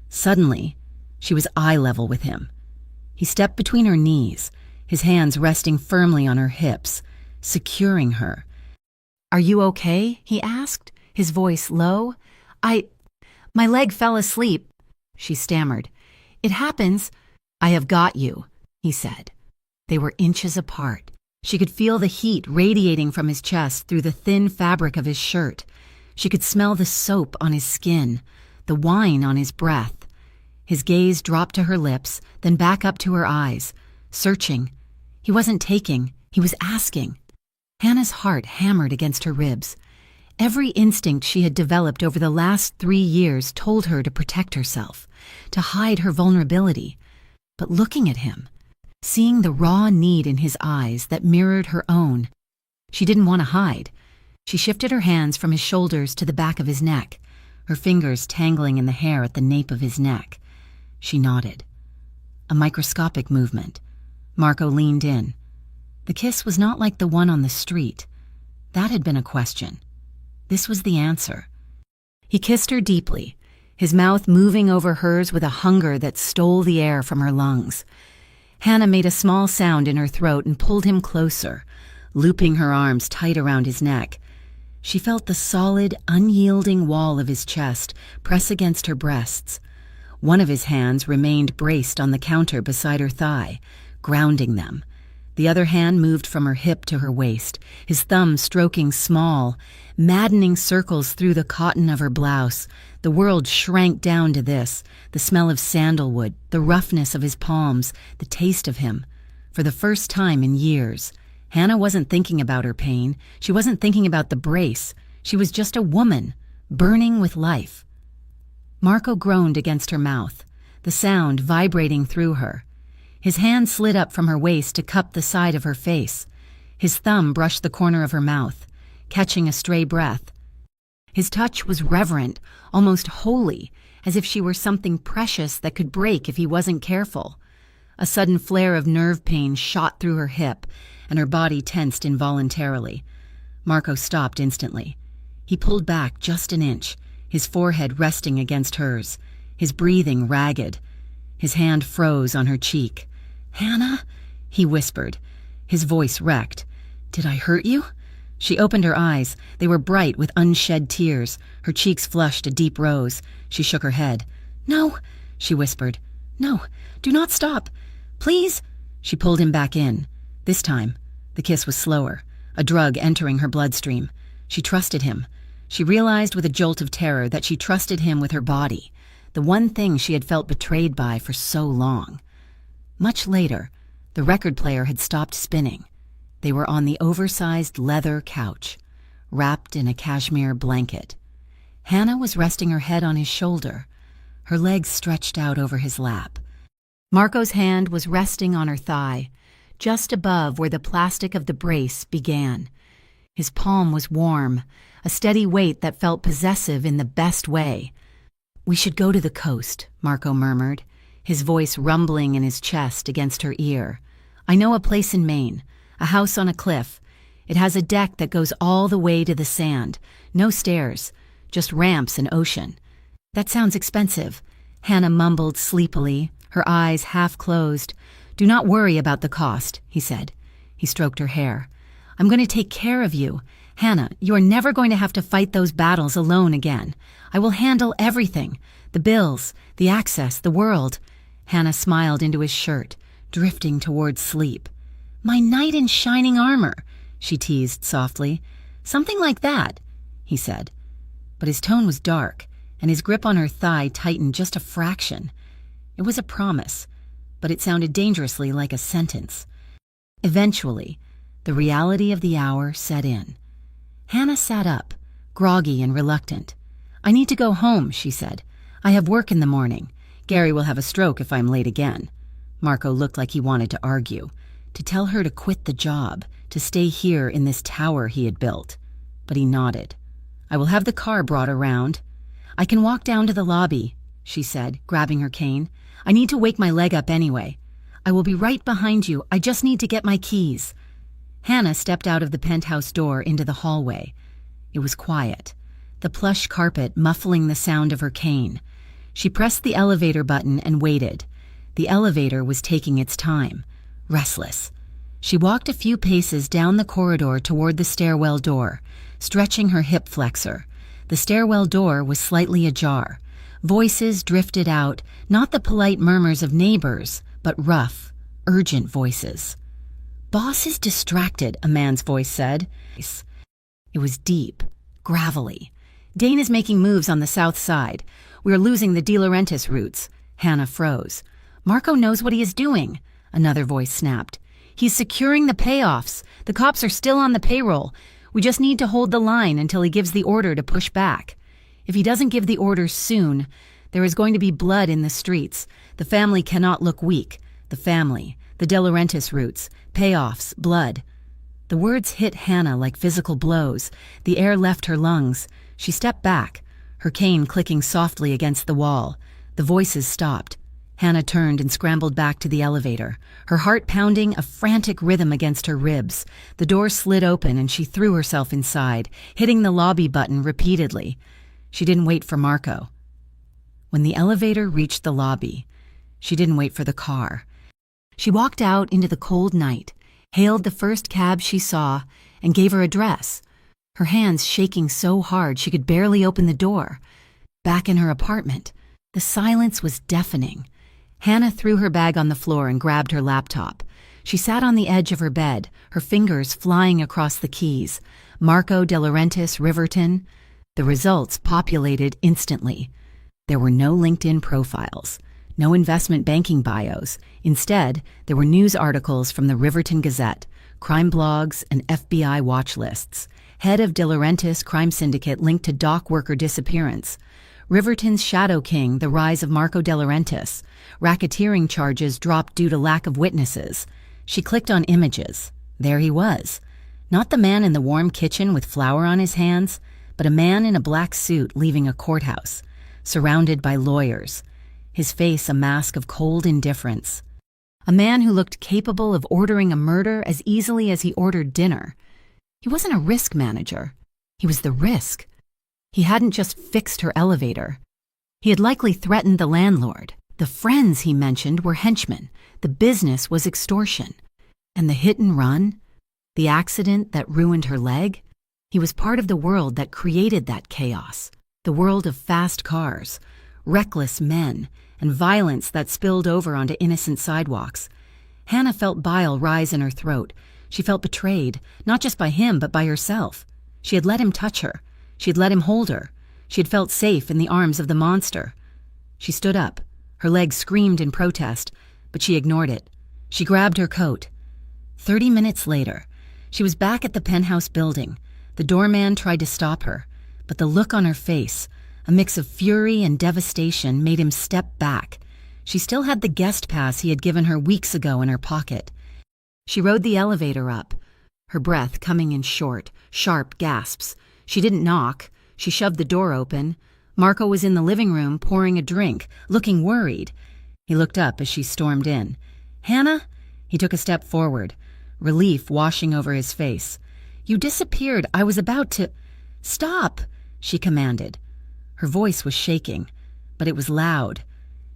Suddenly, she was eye level with him. He stepped between her knees, his hands resting firmly on her hips, securing her. "Are you okay?" he asked, his voice low. My leg fell asleep," she stammered. "It happens." "I have got you," he said. They were inches apart. She could feel the heat radiating from his chest through the thin fabric of his shirt. She could smell the soap on his skin, the wine on his breath. His gaze dropped to her lips, then back up to her eyes, searching. He wasn't taking, he was asking. Hannah's heart hammered against her ribs. Every instinct she had developed over the last 3 years told her to protect herself, to hide her vulnerability. But looking at him, seeing the raw need in his eyes that mirrored her own, she didn't want to hide. She shifted her hands from his shoulders to the back of his neck, her fingers tangling in the hair at the nape of his neck. She nodded. A microscopic movement. Marco leaned in. The kiss was not like the one on the street. That had been a question. This was the answer. He kissed her deeply, his mouth moving over hers with a hunger that stole the air from her lungs. Hannah made a small sound in her throat and pulled him closer, looping her arms tight around his neck. She felt the solid, unyielding wall of his chest press against her breasts. One of his hands remained braced on the counter beside her thigh, grounding them. The other hand moved from her hip to her waist, his thumb stroking small, maddening circles through the cotton of her blouse. The world shrank down to this, the smell of sandalwood, the roughness of his palms, the taste of him. For the first time in years, Hannah wasn't thinking about her pain. She wasn't thinking about the brace. She was just a woman, burning with life. Marco groaned against her mouth, the sound vibrating through her. His hand slid up from her waist to cup the side of her face. His thumb brushed the corner of her mouth, catching a stray breath. His touch was reverent, almost holy, as if she were something precious that could break if he wasn't careful. A sudden flare of nerve pain shot through her hip, and her body tensed involuntarily. Marco stopped instantly. He pulled back just an inch, his forehead resting against hers, his breathing ragged. His hand froze on her cheek. "Hannah?" he whispered, his voice wrecked. "Did I hurt you?" She opened her eyes. They were bright with unshed tears. Her cheeks flushed a deep rose. She shook her head. "No," she whispered. "No, do not stop. Please." She pulled him back in. This time, the kiss was slower, a drug entering her bloodstream. She trusted him. She realized with a jolt of terror that she trusted him with her body, the one thing she had felt betrayed by for so long. Much later, the record player had stopped spinning. They were on the oversized leather couch, wrapped in a cashmere blanket. Hannah was resting her head on his shoulder, her legs stretched out over his lap. Marco's hand was resting on her thigh, just above where the plastic of the brace began. His palm was warm, a steady weight that felt possessive in the best way. "We should go to the coast," Marco murmured, his voice rumbling in his chest against her ear. "I know a place in Maine, a house on a cliff. It has a deck that goes all the way to the sand. No stairs, just ramps and ocean." "That sounds expensive," Hannah mumbled sleepily, her eyes half closed. "Do not worry about the cost," he said. He stroked her hair. "I'm going to take care of you. Hannah, you are never going to have to fight those battles alone again. I will handle everything. The bills, the access, the world." Hannah smiled into his shirt, drifting towards sleep. "My knight in shining armor," she teased softly. "Something like that," he said. But his tone was dark, and his grip on her thigh tightened just a fraction. It was a promise, but it sounded dangerously like a sentence. Eventually, the reality of the hour set in. Hannah sat up, groggy and reluctant. "I need to go home," she said. "I have work in the morning. Gary will have a stroke if I'm late again." Marco looked like he wanted to argue, to tell her to quit the job, to stay here in this tower he had built. But he nodded. "I will have the car brought around." "I can walk down to the lobby," she said, grabbing her cane. "I need to wake my leg up anyway. I will be right behind you. I just need to get my keys." Hannah stepped out of the penthouse door into the hallway. It was quiet, the plush carpet muffling the sound of her cane. She pressed the elevator button and waited. The elevator was taking its time, restless. She walked a few paces down the corridor toward the stairwell door, stretching her hip flexor. The stairwell door was slightly ajar. Voices drifted out, not the polite murmurs of neighbors, but rough, urgent voices. "Boss is distracted," a man's voice said. It was deep, gravelly. "Dane is making moves on the south side. We are losing the De Laurentiis routes." Hannah froze. "Marco knows what he is doing," another voice snapped. "He's securing the payoffs. The cops are still on the payroll. We just need to hold the line until he gives the order to push back. If he doesn't give the order soon, there is going to be blood in the streets. The family cannot look weak. The family, the De Laurentiis routes, payoffs, blood." The words hit Hannah like physical blows. The air left her lungs. She stepped back, her cane clicking softly against the wall. The voices stopped. Hannah turned and scrambled back to the elevator, her heart pounding a frantic rhythm against her ribs. The door slid open and she threw herself inside, hitting the lobby button repeatedly. She didn't wait for Marco. When the elevator reached the lobby, she didn't wait for the car. She walked out into the cold night, hailed the first cab she saw, and gave her address, her hands shaking so hard she could barely open the door. Back in her apartment, the silence was deafening. Hannah threw her bag on the floor and grabbed her laptop. She sat on the edge of her bed, her fingers flying across the keys. Marco De Laurentiis, Riverton. The results populated instantly. There were no LinkedIn profiles, no investment banking bios. Instead, there were news articles from the Riverton Gazette, crime blogs, and FBI watch lists. Head of De Laurentiis crime syndicate linked to dock worker disappearance. Riverton's Shadow King, the rise of Marco De Laurentiis. Racketeering charges dropped due to lack of witnesses. She clicked on images. There he was. Not the man in the warm kitchen with flour on his hands, but a man in a black suit leaving a courthouse, surrounded by lawyers. His face a mask of cold indifference. A man who looked capable of ordering a murder as easily as he ordered dinner. He wasn't a risk manager. He was the risk. He hadn't just fixed her elevator. He had likely threatened the landlord. The friends he mentioned were henchmen. The business was extortion. And the hit and run? The accident that ruined her leg? He was part of the world that created that chaos. The world of fast cars, reckless men, and violence that spilled over onto innocent sidewalks. Hannah felt bile rise in her throat. She felt betrayed, not just by him, but by herself. She had let him touch her. She had let him hold her. She had felt safe in the arms of the monster. She stood up. Her legs screamed in protest, but she ignored it. She grabbed her coat. 30 minutes later, she was back at the penthouse building. The doorman tried to stop her, but the look on her face, a mix of fury and devastation, made him step back. She still had the guest pass he had given her weeks ago in her pocket. She rode the elevator up, her breath coming in short, sharp gasps. She didn't knock. She shoved the door open. Marco was in the living room pouring a drink, looking worried. He looked up as she stormed in. "Hannah?" He took a step forward, relief washing over his face. "You disappeared. I was about to—" "Stop," she commanded. Her voice was shaking, but it was loud.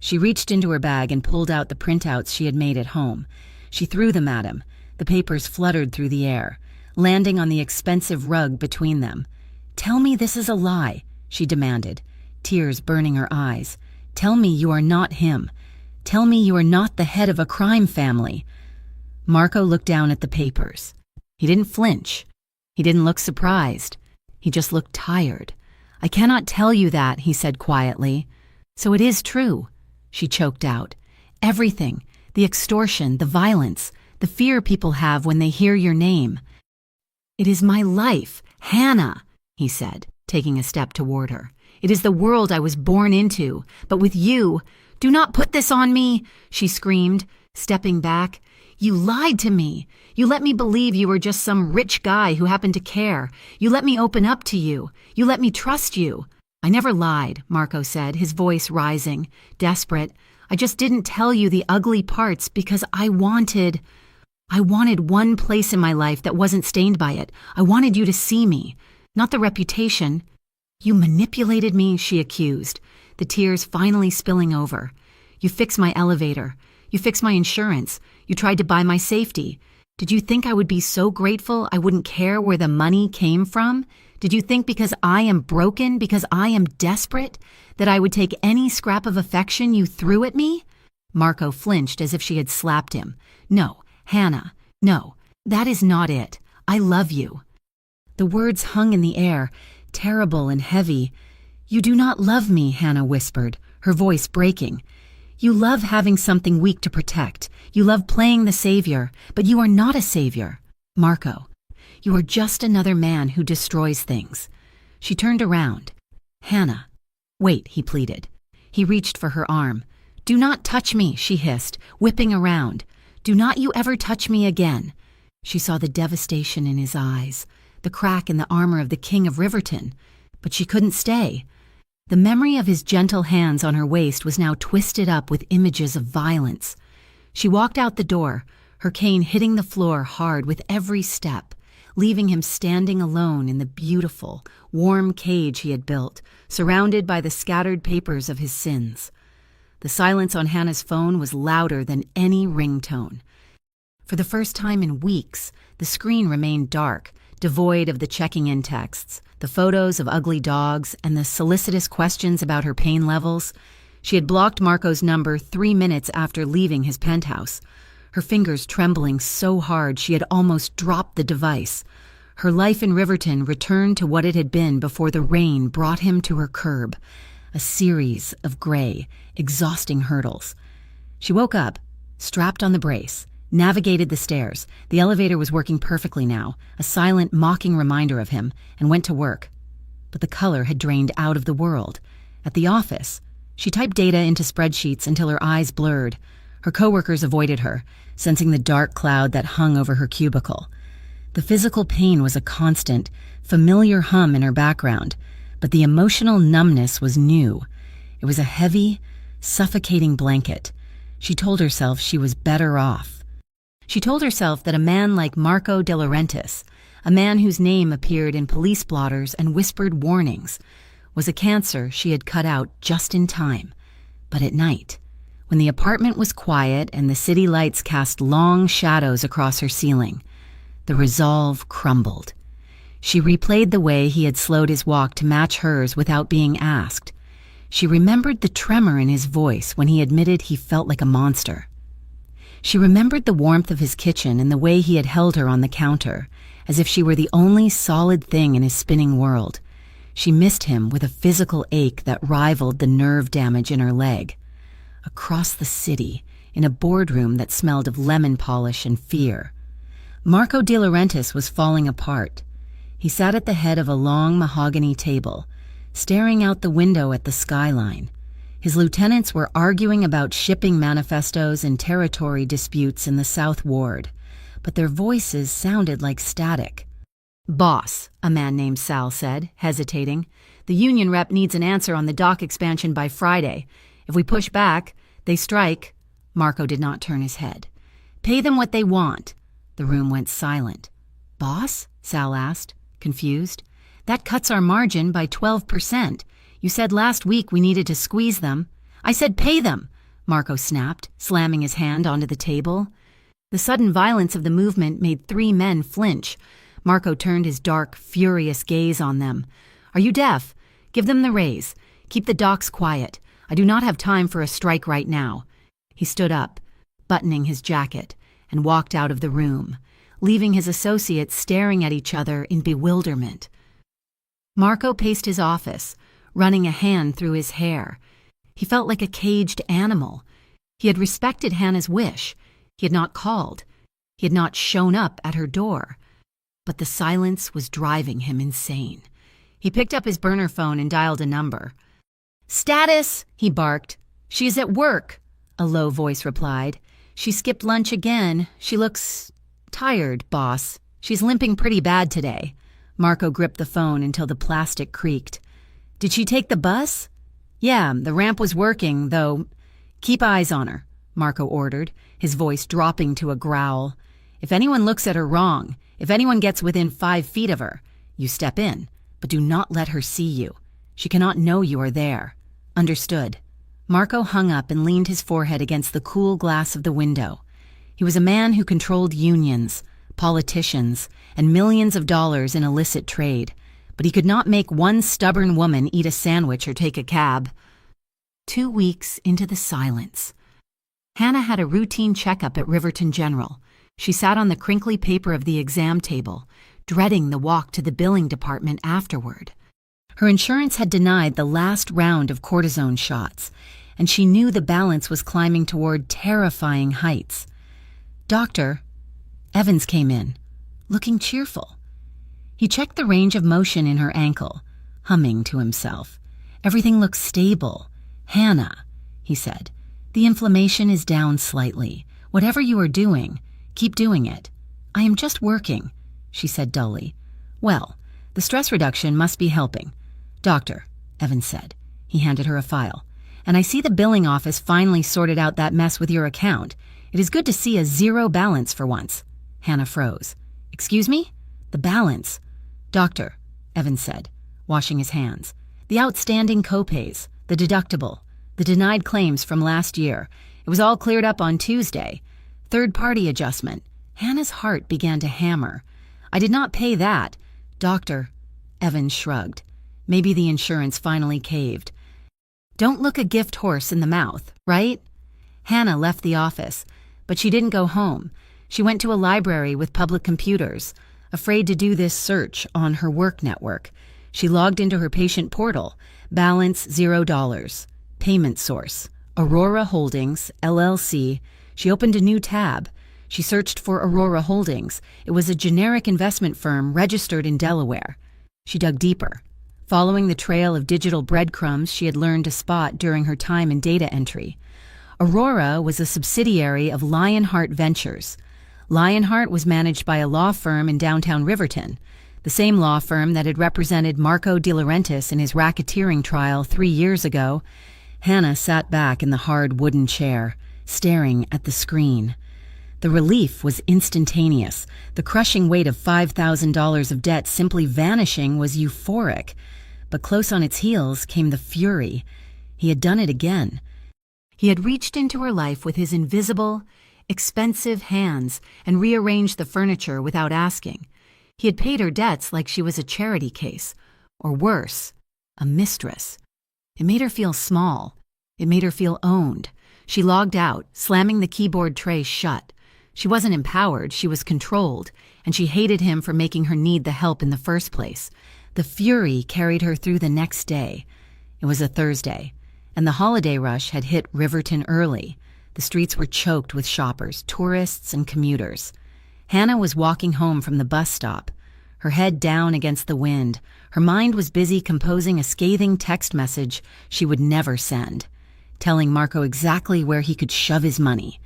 She reached into her bag and pulled out the printouts she had made at home. She threw them at him. The papers fluttered through the air, landing on the expensive rug between them. "Tell me this is a lie," she demanded, tears burning her eyes. "Tell me you are not him. Tell me you are not the head of a crime family." Marco looked down at the papers. He didn't flinch. He didn't look surprised. He just looked tired. "I cannot tell you that," he said quietly. "So it is true," she choked out. "Everything, the extortion, the violence, the fear people have when they hear your name." "It is my life, Hannah," he said, taking a step toward her. "It is the world I was born into, but with you—" "Do not put this on me," she screamed, stepping back. "You lied to me. You let me believe you were just some rich guy who happened to care. You let me open up to you. You let me trust you." "I never lied," Marco said, his voice rising, desperate. "I just didn't tell you the ugly parts because I wanted one place in my life that wasn't stained by it. I wanted you to see me, not the reputation." "You manipulated me," she accused, the tears finally spilling over. "You fixed my elevator. You fixed my insurance. You tried to buy my safety. Did you think I would be so grateful I wouldn't care where the money came from? Did you think because I am broken, because I am desperate, that I would take any scrap of affection you threw at me?" Marco flinched as if she had slapped him. "No, Hannah, no, that is not it. I love you." The words hung in the air, terrible and heavy. "You do not love me," Hannah whispered, her voice breaking. "You love having something weak to protect. You love playing the savior, but you are not a savior. Marco, you are just another man who destroys things." She turned around. "Hannah." "Wait," he pleaded. He reached for her arm. "Do not touch me," she hissed, whipping around. "Do not you ever touch me again." She saw the devastation in his eyes, the crack in the armor of the King of Riverton, but she couldn't stay. The memory of his gentle hands on her waist was now twisted up with images of violence. She walked out the door, her cane hitting the floor hard with every step, leaving him standing alone in the beautiful, warm cage he had built, surrounded by the scattered papers of his sins. The silence on Hannah's phone was louder than any ringtone. For the first time in weeks, the screen remained dark, devoid of the checking-in texts, the photos of ugly dogs, and the solicitous questions about her pain levels. She had blocked Marco's number 3 minutes after leaving his penthouse, her fingers trembling so hard she had almost dropped the device. Her life in Riverton returned to what it had been before the rain brought him to her curb, a series of gray, exhausting hurdles. She woke up, strapped on the brace, navigated the stairs. The elevator was working perfectly now, a silent, mocking reminder of him, and went to work. But the color had drained out of the world. At the office, she typed data into spreadsheets until her eyes blurred. Her coworkers avoided her, sensing the dark cloud that hung over her cubicle. The physical pain was a constant, familiar hum in her background, but the emotional numbness was new. It was a heavy, suffocating blanket. She told herself she was better off. She told herself that a man like Marco De Laurentiis, a man whose name appeared in police blotters and whispered warnings, was a cancer she had cut out just in time. But at night, when the apartment was quiet and the city lights cast long shadows across her ceiling, the resolve crumbled. She replayed the way he had slowed his walk to match hers without being asked. She remembered the tremor in his voice when he admitted he felt like a monster. She remembered the warmth of his kitchen and the way he had held her on the counter, as if she were the only solid thing in his spinning world. She missed him with a physical ache that rivaled the nerve damage in her leg. Across the city, in a boardroom that smelled of lemon polish and fear, Marco De Laurentiis was falling apart. He sat at the head of a long mahogany table, staring out the window at the skyline. His lieutenants were arguing about shipping manifestos and territory disputes in the South Ward, but their voices sounded like static. "Boss," a man named Sal said, hesitating, "the union rep needs an answer on the dock expansion by Friday. If we push back, they strike." Marco did not turn his head. "Pay them what they want." The room went silent. "Boss?" Sal asked, confused. "That cuts our margin by 12%. You said last week we needed to squeeze them." "I said pay them," Marco snapped, slamming his hand onto the table. The sudden violence of the movement made 3 men flinch. Marco turned his dark, furious gaze on them. "Are you deaf? Give them the raise. Keep the docks quiet. I do not have time for a strike right now." He stood up, buttoning his jacket, and walked out of the room, leaving his associates staring at each other in bewilderment. Marco paced his office, running a hand through his hair. He felt like a caged animal. He had respected Hannah's wish. He had not called. He had not shown up at her door. But the silence was driving him insane. He picked up his burner phone and dialed a number. "Status!" he barked. "She is at work," a low voice replied. "She skipped lunch again. She looks tired, boss. She's limping pretty bad today." Marco gripped the phone until the plastic creaked. "Did she take the bus?" "Yeah, the ramp was working, though." "Keep eyes on her," Marco ordered, his voice dropping to a growl. "If anyone looks at her wrong, if anyone gets within 5 feet of her, you step in, but do not let her see you. She cannot know you are there." "Understood." Marco hung up and leaned his forehead against the cool glass of the window. He was a man who controlled unions, politicians, and millions of dollars in illicit trade, but he could not make one stubborn woman eat a sandwich or take a cab. 2 weeks into the silence, Hannah had a routine checkup at Riverton General. She sat on the crinkly paper of the exam table, dreading the walk to the billing department afterward. Her insurance had denied the last round of cortisone shots, and she knew the balance was climbing toward terrifying heights. "Doctor," Evans came in, looking cheerful. He checked the range of motion in her ankle, humming to himself. "Everything looks stable. Hannah," he said, "the inflammation is down slightly. Whatever you are doing, keep doing it." "I am just working," she said dully. "Well, the stress reduction must be helping." "Doctor," Evans said, He handed her a file. "And I see the billing office finally sorted out that mess with your account. It is good to see a zero balance for once." Hannah froze. "Excuse me?" "The balance." "Doctor," Evans said, washing his hands. "The outstanding copays, the deductible, the denied claims from last year. It was all cleared up on Tuesday. Third-party adjustment." Hannah's heart began to hammer. "I did not pay that." "Doctor," Evans shrugged. Maybe the insurance finally caved. "Don't look a gift horse in the mouth, right?" Hannah left the office, but she didn't go home. She went to a library with public computers. Afraid to do this search on her work network, she logged into her patient portal. Balance $0. Payment source: Aurora Holdings, LLC. She opened a new tab. She searched for Aurora Holdings. It was a generic investment firm registered in Delaware. She dug deeper, following the trail of digital breadcrumbs she had learned to spot during her time in data entry. Aurora was a subsidiary of Lionheart Ventures. Lionheart was managed by a law firm in downtown Riverton, the same law firm that had represented Marco De Laurentiis in his racketeering trial 3 years ago. Hannah sat back in the hard wooden chair, staring at the screen. The relief was instantaneous. The crushing weight of $5,000 of debt simply vanishing was euphoric. But close on its heels came the fury. He had done it again. He had reached into her life with his invisible, expensive hands and rearranged the furniture without asking. He had paid her debts like she was a charity case, or worse, a mistress. It made her feel small. It made her feel owned. She logged out, slamming the keyboard tray shut. She wasn't empowered, she was controlled, and she hated him for making her need the help in the first place. The fury carried her through the next day. It was a Thursday, and the holiday rush had hit Riverton early. The streets were choked with shoppers, tourists, and commuters. Hannah was walking home from the bus stop, her head down against the wind. Her mind was busy composing a scathing text message she would never send, telling Marco exactly where he could shove his money.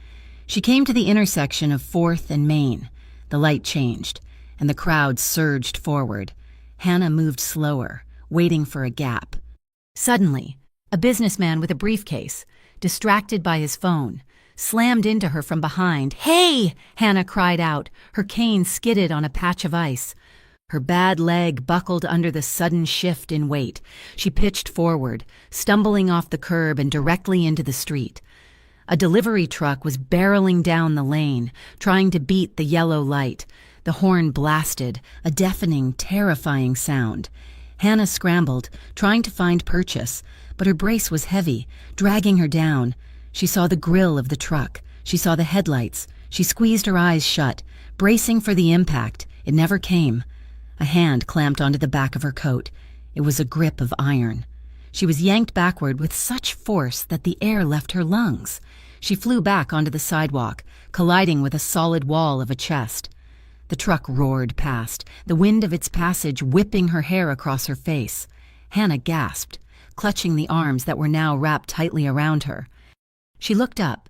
She came to the intersection of 4th and Main. The light changed, and the crowd surged forward. Hannah moved slower, waiting for a gap. Suddenly, a businessman with a briefcase, distracted by his phone, slammed into her from behind. "Hey!" Hannah cried out. Her cane skidded on a patch of ice. Her bad leg buckled under the sudden shift in weight. She pitched forward, stumbling off the curb and directly into the street. A delivery truck was barreling down the lane, trying to beat the yellow light. The horn blasted, a deafening, terrifying sound. Hannah scrambled, trying to find purchase, but her brace was heavy, dragging her down. She saw the grill of the truck. She saw the headlights. She squeezed her eyes shut, bracing for the impact. It never came. A hand clamped onto the back of her coat. It was a grip of iron. She was yanked backward with such force that the air left her lungs. She flew back onto the sidewalk, colliding with a solid wall of a chest. The truck roared past, the wind of its passage whipping her hair across her face. Hannah gasped, clutching the arms that were now wrapped tightly around her. She looked up.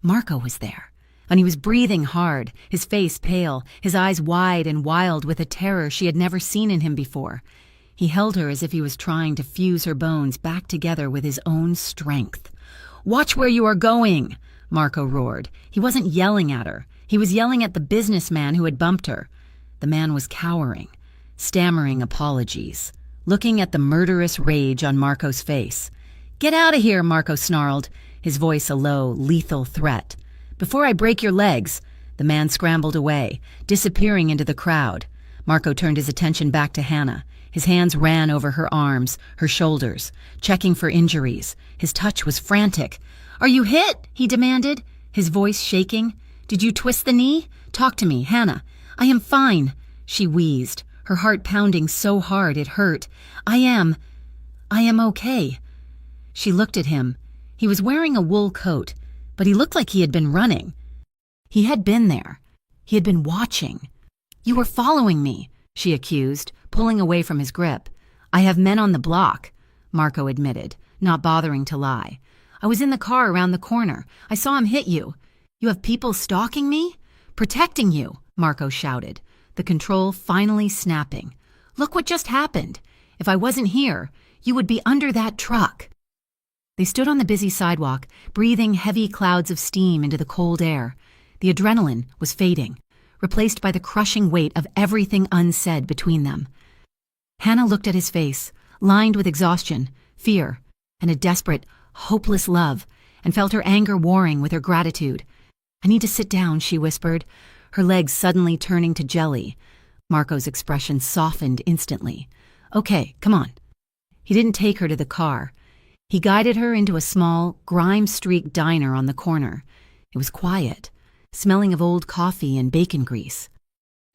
Marco was there, and he was breathing hard, his face pale, his eyes wide and wild with a terror she had never seen in him before. He held her as if he was trying to fuse her bones back together with his own strength. "Watch where you are going!" Marco roared. He wasn't yelling at her. He was yelling at the businessman who had bumped her. The man was cowering, stammering apologies, looking at the murderous rage on Marco's face. "Get out of here," Marco snarled, his voice a low, lethal threat. "Before I break your legs." The man scrambled away, disappearing into the crowd. Marco turned his attention back to Hannah. His hands ran over her arms, her shoulders, checking for injuries. His touch was frantic. "Are you hit?" he demanded, his voice shaking. "Did you twist the knee? Talk to me, Hannah." "I am fine," she wheezed, her heart pounding so hard it hurt. I am okay." She looked at him. He was wearing a wool coat, but he looked like he had been running. He had been there. He had been watching. "You were following me," she accused, pulling away from his grip. "I have men on the block," Marco admitted, not bothering to lie. "I was in the car around the corner. I saw him hit you." "You have people stalking me?" "Protecting you," Marco shouted, the control finally snapping. "Look what just happened. If I wasn't here, You would be under that truck." They stood on the busy sidewalk, breathing heavy clouds of steam into the cold air. The adrenaline was fading, replaced by the crushing weight of everything unsaid between them. Hannah looked at his face, lined with exhaustion, fear, and a desperate, hopeless love, and felt her anger warring with her gratitude. "I need to sit down," she whispered, her legs suddenly turning to jelly. Marco's expression softened instantly. "Okay, come on." He didn't take her to the car. He guided her into a small, grime-streaked diner on the corner. It was quiet, smelling of old coffee and bacon grease.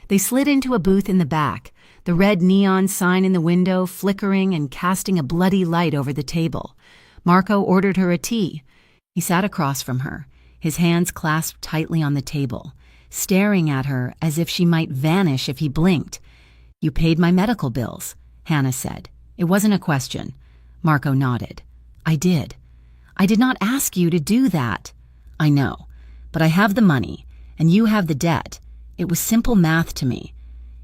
They slid into a booth in the back, the red neon sign in the window flickering and casting a bloody light over the table. Marco ordered her a tea. He sat across from her, his hands clasped tightly on the table, staring at her as if she might vanish if he blinked. "You paid my medical bills," Hannah said. "It wasn't a question." Marco nodded. "I did. I did not ask you to do that." "I know, but I have the money, and you have the debt. It was simple math to me."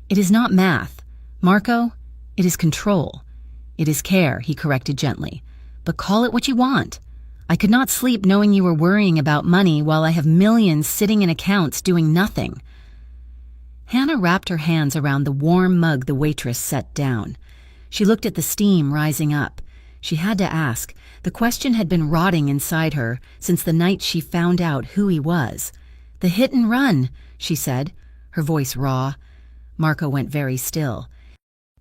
"It is not math, Marco. It is control. It is care," he corrected gently. "But call it what you want. I could not sleep knowing you were worrying about money while I have millions sitting in accounts doing nothing." Hannah wrapped her hands around the warm mug the waitress set down. She looked at the steam rising up. She had to ask. The question had been rotting inside her since the night she found out who he was. "The hit and run," she said, her voice raw. Marco went very still.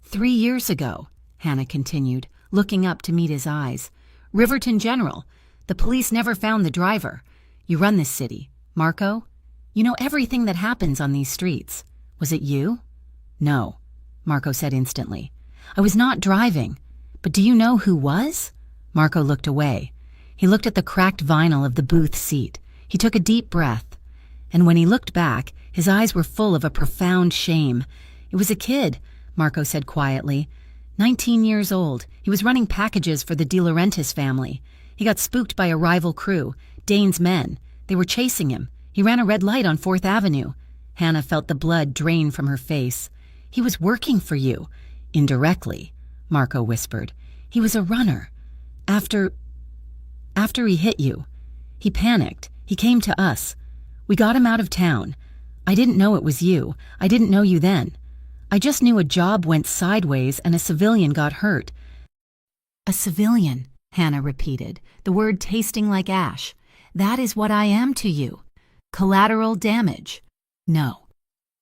3 years ago," Hannah continued, looking up to meet his eyes. "Riverton General. The police never found the driver. You run this city, Marco. You know everything that happens on these streets. Was it you?" "No," Marco said instantly. "I was not driving. But do you know who was?" Marco looked away. He looked at the cracked vinyl of the booth seat. He took a deep breath. And when he looked back, his eyes were full of a profound shame. "It was a kid," Marco said quietly. 19 years old. He was running packages for the De Laurentiis family. He got spooked by a rival crew, Dane's men. They were chasing him. He ran a red light on 4th Avenue. Hannah felt the blood drain from her face. "He was working for you." "Indirectly," Marco whispered. "He was a runner. After he hit you. He panicked. He came to us. We got him out of town. I didn't know it was you. I didn't know you then. I just knew a job went sideways and a civilian got hurt." "A civilian," Hannah repeated, the word tasting like ash. "That is what I am to you. Collateral damage." "No."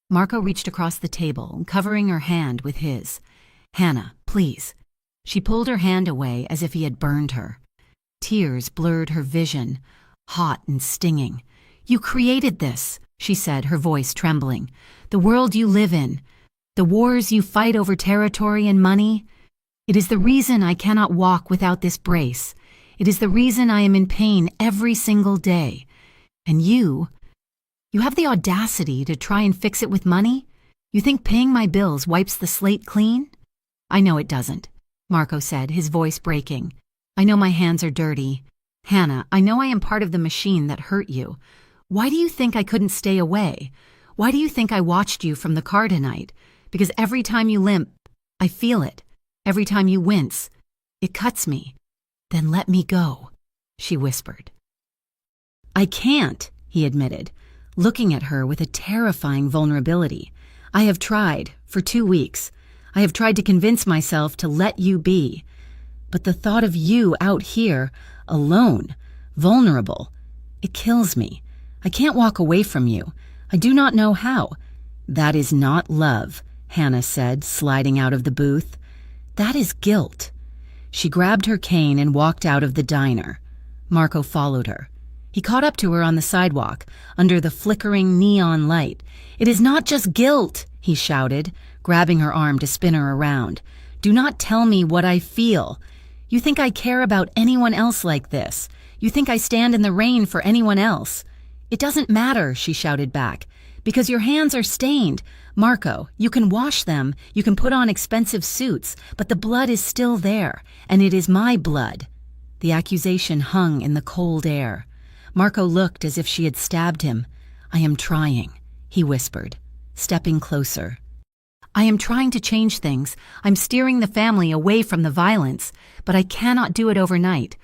Marco reached across the table, covering her hand with his. "Hannah, please." She pulled her hand away as if he had burned her. Tears blurred her vision, hot and stinging. "You created this," she said, her voice trembling. "The world you live in. The wars you fight over territory and money. It is the reason I cannot walk without this brace. It is the reason I am in pain every single day. And you have the audacity to try and fix it with money? You think paying my bills wipes the slate clean?" "I know it doesn't," Marco said, his voice breaking. "I know my hands are dirty. Hannah, I know I am part of the machine that hurt you. Why do you think I couldn't stay away? Why do you think I watched you from the car tonight? Because every time you limp, I feel it. Every time you wince, it cuts me. Then let me go," she whispered. "I can't," he admitted, looking at her with a terrifying vulnerability. "I have tried, for 2 weeks. I have tried to convince myself to let you be. But the thought of you out here, alone, vulnerable, it kills me. I can't walk away from you. I do not know how." "That is not love," Hannah said, sliding out of the booth. "That is guilt." She grabbed her cane and walked out of the diner. Marco followed her. He caught up to her on the sidewalk, under the flickering neon light. "It is not just guilt," he shouted, grabbing her arm to spin her around. "Do not tell me what I feel. You think I care about anyone else like this. You think I stand in the rain for anyone else. It doesn't matter," she shouted back, "because your hands are stained. Marco, you can wash them, you can put on expensive suits, but the blood is still there, and it is my blood." The accusation hung in the cold air. Marco looked as if she had stabbed him. "I am trying," he whispered, stepping closer. I am trying to change things. I'm steering the family away from the violence, but I cannot do it overnight.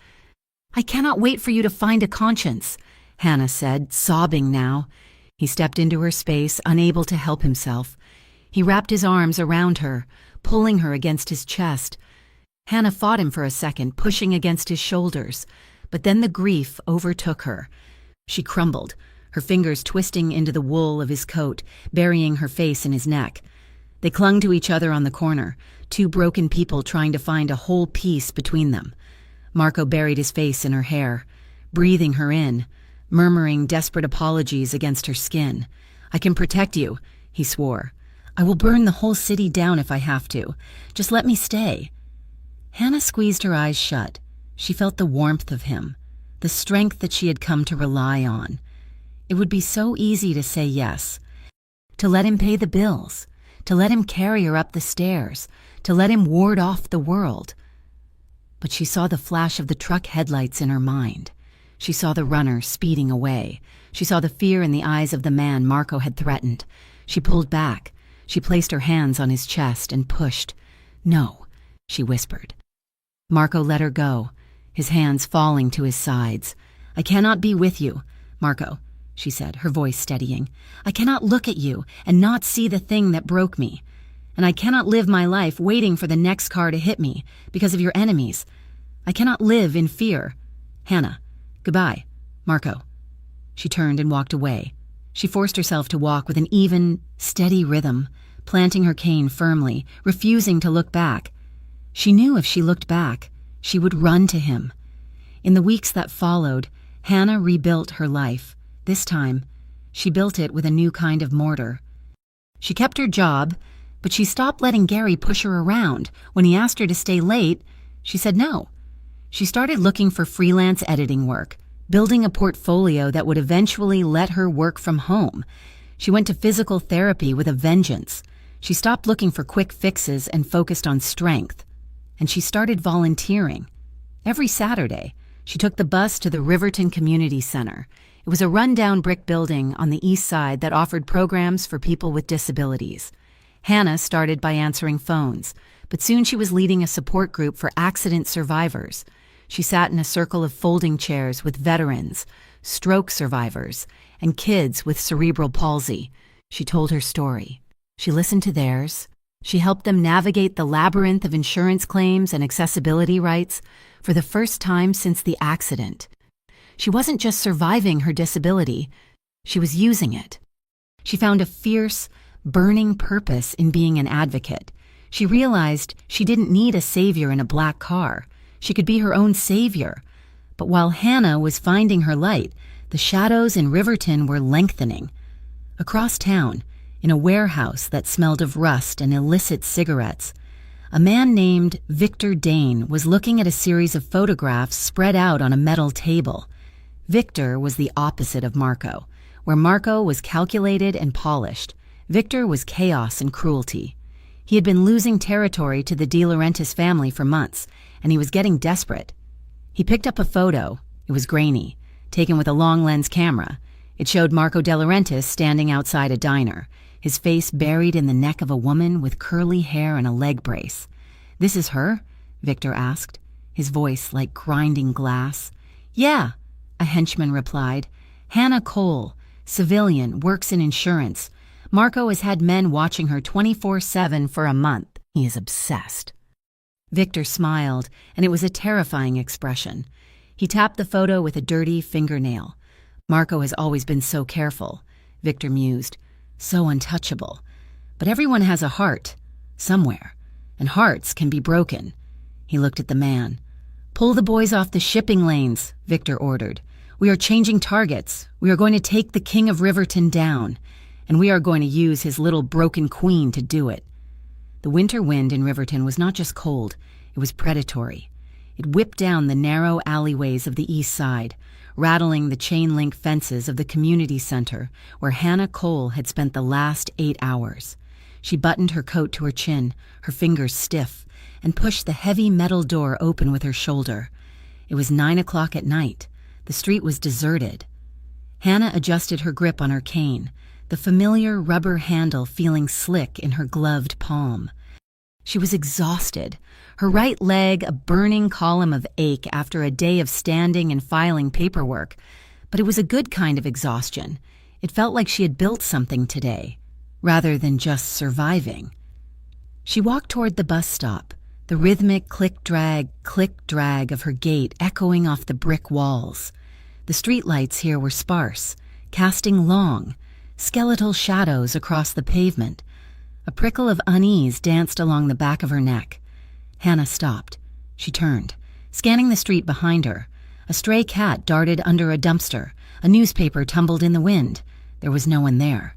I cannot wait for you to find a conscience, Hannah said, sobbing now. He stepped into her space, unable to help himself. He wrapped his arms around her, pulling her against his chest. Hannah fought him for a second, pushing against his shoulders, but then the grief overtook her. She crumbled, her fingers twisting into the wool of his coat, burying her face in his neck. They clung to each other on the corner, two broken people trying to find a whole piece between them. Marco buried his face in her hair, breathing her in, murmuring desperate apologies against her skin. "I can protect you," he swore. "I will burn the whole city down if I have to. Just let me stay." Hannah squeezed her eyes shut. She felt the warmth of him, the strength that she had come to rely on. It would be so easy to say yes, to let him pay the bills, to let him carry her up the stairs, to let him ward off the world. But she saw the flash of the truck headlights in her mind. She saw the runner speeding away. She saw the fear in the eyes of the man Marco had threatened. She pulled back. She placed her hands on his chest and pushed. "No," she whispered. Marco let her go, his hands falling to his sides. "I cannot be with you, Marco," she said, her voice steadying. "I cannot look at you and not see the thing that broke me. And I cannot live my life waiting for the next car to hit me because of your enemies. I cannot live in fear. Hannah, goodbye, Marco." She turned and walked away. She forced herself to walk with an even, steady rhythm, planting her cane firmly, refusing to look back. She knew if she looked back, she would run to him. In the weeks that followed, Hannah rebuilt her life. This time, she built it with a new kind of mortar. She kept her job, but she stopped letting Gary push her around. When he asked her to stay late, she said no. She started looking for freelance editing work, building a portfolio that would eventually let her work from home. She went to physical therapy with a vengeance. She stopped looking for quick fixes and focused on strength. And she started volunteering. Every Saturday, she took the bus to the Riverton Community Center. It was a rundown brick building on the east side that offered programs for people with disabilities. Hannah started by answering phones, but soon she was leading a support group for accident survivors. She sat in a circle of folding chairs with veterans, stroke survivors, and kids with cerebral palsy. She told her story. She listened to theirs. She helped them navigate the labyrinth of insurance claims and accessibility rights for the first time since the accident. She wasn't just surviving her disability, she was using it. She found a fierce, burning purpose in being an advocate. She realized she didn't need a savior in a black car. She could be her own savior. But while Hannah was finding her light, the shadows in Riverton were lengthening. Across town, in a warehouse that smelled of rust and illicit cigarettes, a man named Victor Dane was looking at a series of photographs spread out on a metal table. Victor was the opposite of Marco. Where Marco was calculated and polished, Victor was chaos and cruelty. He had been losing territory to the De Laurentiis family for months, and he was getting desperate. He picked up a photo. It was grainy, taken with a long-lens camera. It showed Marco De Laurentiis standing outside a diner, his face buried in the neck of a woman with curly hair and a leg brace. "This is her?" Victor asked, his voice like grinding glass. "Yeah," a henchman replied. "Hannah Cole, civilian, works in insurance. Marco has had men watching her 24/7 for a month. He is obsessed." Victor smiled, and it was a terrifying expression. He tapped the photo with a dirty fingernail. "Marco has always been so careful," Victor mused. "So untouchable. But everyone has a heart, somewhere, and hearts can be broken." He looked at the man. "Pull the boys off the shipping lanes," Victor ordered. "We are changing targets. We are going to take the King of Riverton down, and we are going to use his little broken queen to do it." The winter wind in Riverton was not just cold, it was predatory. It whipped down the narrow alleyways of the east side, rattling the chain-link fences of the community center where Hannah Cole had spent the last 8 hours. She buttoned her coat to her chin, her fingers stiff, and pushed the heavy metal door open with her shoulder. It was 9 o'clock at night. The street was deserted. Hannah adjusted her grip on her cane. the familiar rubber handle feeling slick in her gloved palm. She was exhausted, her right leg a burning column of ache after a day of standing and filing paperwork, but it was a good kind of exhaustion. It felt like she had built something today, rather than just surviving. She walked toward the bus stop, the rhythmic click-drag of her gait echoing off the brick walls. The streetlights here were sparse, casting long, skeletal shadows across the pavement. A prickle of unease danced along the back of her neck. Hannah stopped. She turned, scanning the street behind her. A stray cat darted under a dumpster. A newspaper tumbled in the wind. There was no one there.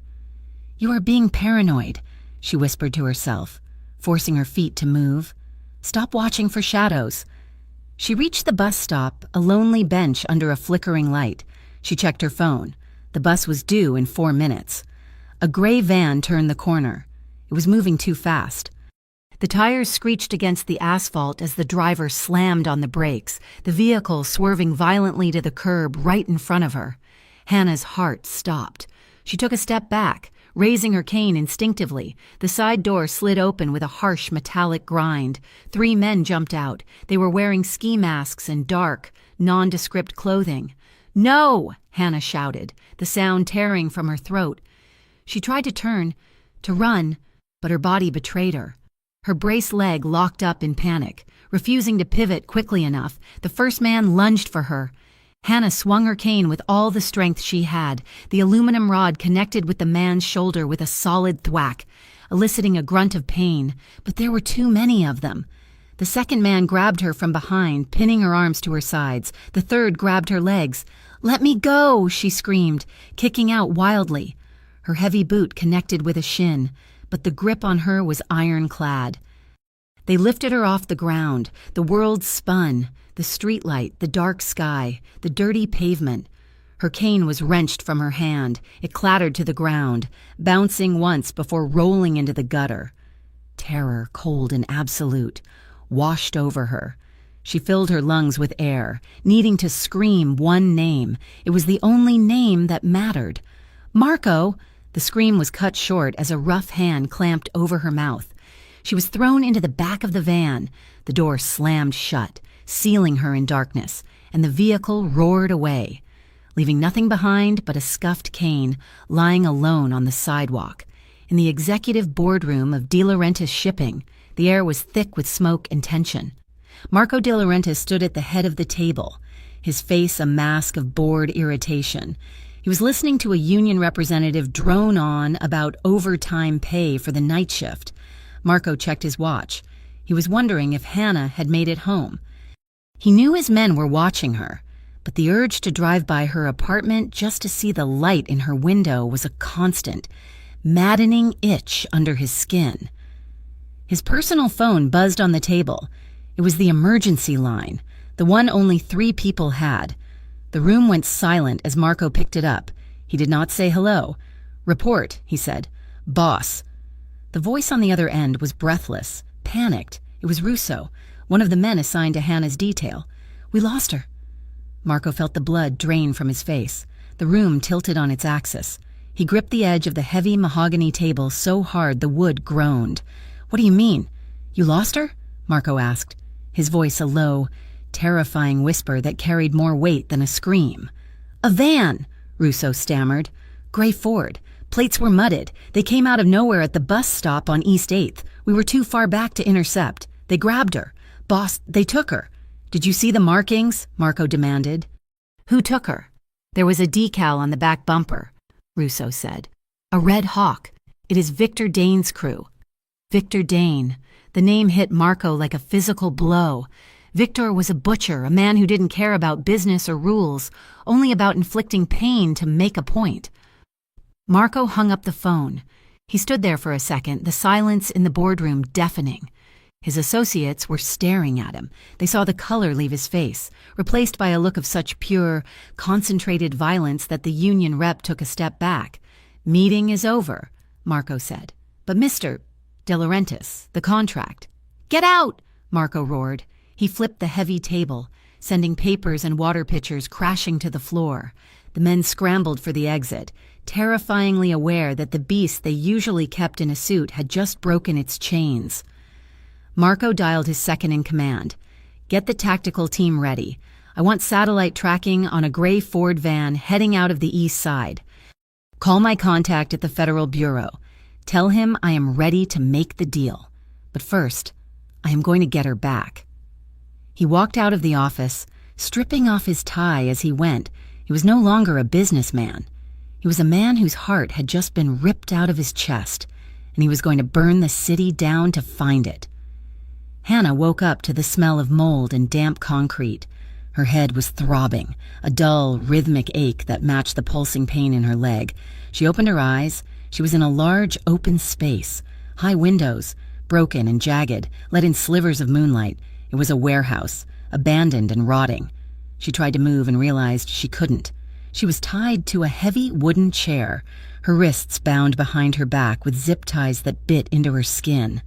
"You are being paranoid," she whispered to herself, forcing her feet to move. "Stop watching for shadows." She reached the bus stop, a lonely bench under a flickering light. She checked her phone. The bus was due in 4 minutes. A gray van turned the corner. It was moving too fast. The tires screeched against the asphalt as the driver slammed on the brakes, the vehicle swerving violently to the curb right in front of her. Hannah's heart stopped. She took a step back, raising her cane instinctively. The side door slid open with a harsh metallic grind. 3 men jumped out. They were wearing ski masks and dark, nondescript clothing. "No!" Hannah shouted, the sound tearing from her throat. She tried to turn, to run, but her body betrayed her. Her braced leg locked up in panic, refusing to pivot quickly enough. The first man lunged for her. Hannah swung her cane with all the strength she had. The aluminum rod connected with the man's shoulder with a solid thwack, eliciting a grunt of pain, but there were too many of them. The second man grabbed her from behind, pinning her arms to her sides. The third grabbed her legs. "Let me go!" she screamed, kicking out wildly. Her heavy boot connected with a shin, but the grip on her was ironclad. They lifted her off the ground. The world spun. The streetlight, the dark sky, the dirty pavement. Her cane was wrenched from her hand. It clattered to the ground, bouncing once before rolling into the gutter. Terror, cold and absolute, washed over her. She filled her lungs with air, needing to scream one name. It was the only name that mattered. "Marco!" The scream was cut short as a rough hand clamped over her mouth. She was thrown into the back of the van. The door slammed shut, sealing her in darkness, and the vehicle roared away, leaving nothing behind but a scuffed cane lying alone on the sidewalk. In the executive boardroom of De Laurentiis Shipping, the air was thick with smoke and tension. Marco De Laurentiis stood at the head of the table, his face a mask of bored irritation. He was listening to a union representative drone on about overtime pay for the night shift. Marco checked his watch. He was wondering if Hannah had made it home. He knew his men were watching her, but the urge to drive by her apartment just to see the light in her window was a constant, maddening itch under his skin. His personal phone buzzed on the table. It was the emergency line, the one only 3 people had. The room went silent as Marco picked it up. He did not say hello. "Report," he said. "Boss." The voice on the other end was breathless, panicked. It was Russo, one of the men assigned to Hannah's detail. "We lost her." Marco felt the blood drain from his face. The room tilted on its axis. He gripped the edge of the heavy mahogany table so hard the wood groaned. "What do you mean? You lost her?" Marco asked, his voice a low, terrifying whisper that carried more weight than a scream. "A van," Russo stammered. "Gray Ford. Plates were mudded. They came out of nowhere at the bus stop on East 8th. We were too far back to intercept. They grabbed her. Boss, they took her." "Did you see the markings?" Marco demanded. "Who took her?" "There was a decal on the back bumper," Russo said. "A Red Hawk. It is Victor Dane's crew." Victor Dane. The name hit Marco like a physical blow. Victor was a butcher, a man who didn't care about business or rules, only about inflicting pain to make a point. Marco hung up the phone. He stood there for a second, the silence in the boardroom deafening. His associates were staring at him. They saw the color leave his face, replaced by a look of such pure, concentrated violence that the union rep took a step back. "Meeting is over," Marco said. "But Mr. De Laurentiis, the contract." "Get out!" Marco roared. He flipped the heavy table, sending papers and water pitchers crashing to the floor. The men scrambled for the exit, terrifyingly aware that the beast they usually kept in a suit had just broken its chains. Marco dialed his second-in-command. "Get the tactical team ready. I want satellite tracking on a gray Ford van heading out of the east side. Call my contact at the Federal Bureau. Tell him I am ready to make the deal. But first, I am going to get her back." He walked out of the office, stripping off his tie as he went. He was no longer a businessman. He was a man whose heart had just been ripped out of his chest, and he was going to burn the city down to find it. Hannah woke up to the smell of mold and damp concrete. Her head was throbbing, a dull, rhythmic ache that matched the pulsing pain in her leg. She opened her eyes. She was in a large, open space. High windows, broken and jagged, let in slivers of moonlight. It was a warehouse, abandoned and rotting. She tried to move and realized she couldn't. She was tied to a heavy wooden chair, her wrists bound behind her back with zip ties that bit into her skin.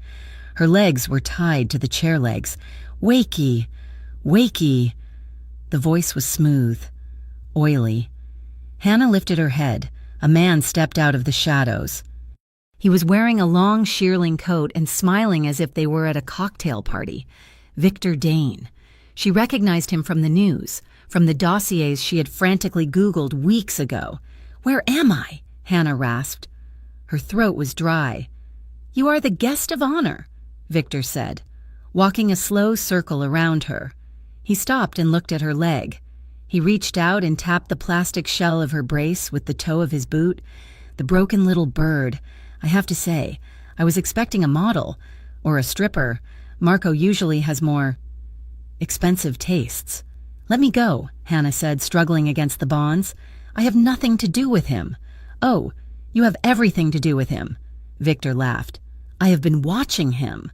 Her legs were tied to the chair legs. "Wakey! Wakey!" The voice was smooth, oily. Hannah lifted her head. A man stepped out of the shadows. He was wearing a long shearling coat and smiling as if they were at a cocktail party. Victor Dane. She recognized him from the news, from the dossiers she had frantically Googled weeks ago. "Where am I?" Hannah rasped. Her throat was dry. "You are the guest of honor," Victor said, walking a slow circle around her. He stopped and looked at her leg. He reached out and tapped the plastic shell of her brace with the toe of his boot. "The broken little bird. I have to say, I was expecting a model, or a stripper. Marco usually has more expensive tastes." "Let me go," Hannah said, struggling against the bonds. "I have nothing to do with him." "Oh, you have everything to do with him," Victor laughed. "I have been watching him.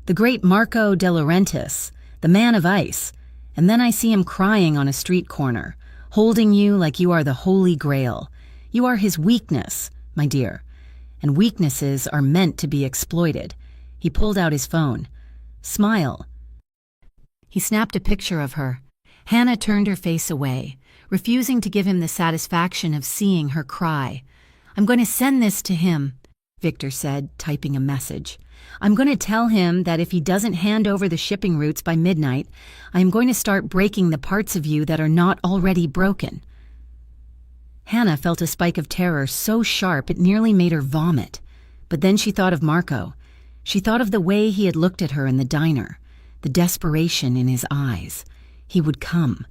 The great Marco De Laurentiis, the man of ice. And then I see him crying on a street corner, holding you like you are the Holy Grail. You are his weakness, my dear. And weaknesses are meant to be exploited." He pulled out his phone. "Smile." He snapped a picture of her. Hannah turned her face away, refusing to give him the satisfaction of seeing her cry. "I'm going to send this to him," Victor said, typing a message. "I'm going to tell him that if he doesn't hand over the shipping routes by midnight, I am going to start breaking the parts of you that are not already broken." Hannah felt a spike of terror so sharp it nearly made her vomit. But then she thought of Marco. She thought of the way he had looked at her in the diner, the desperation in his eyes. He would come.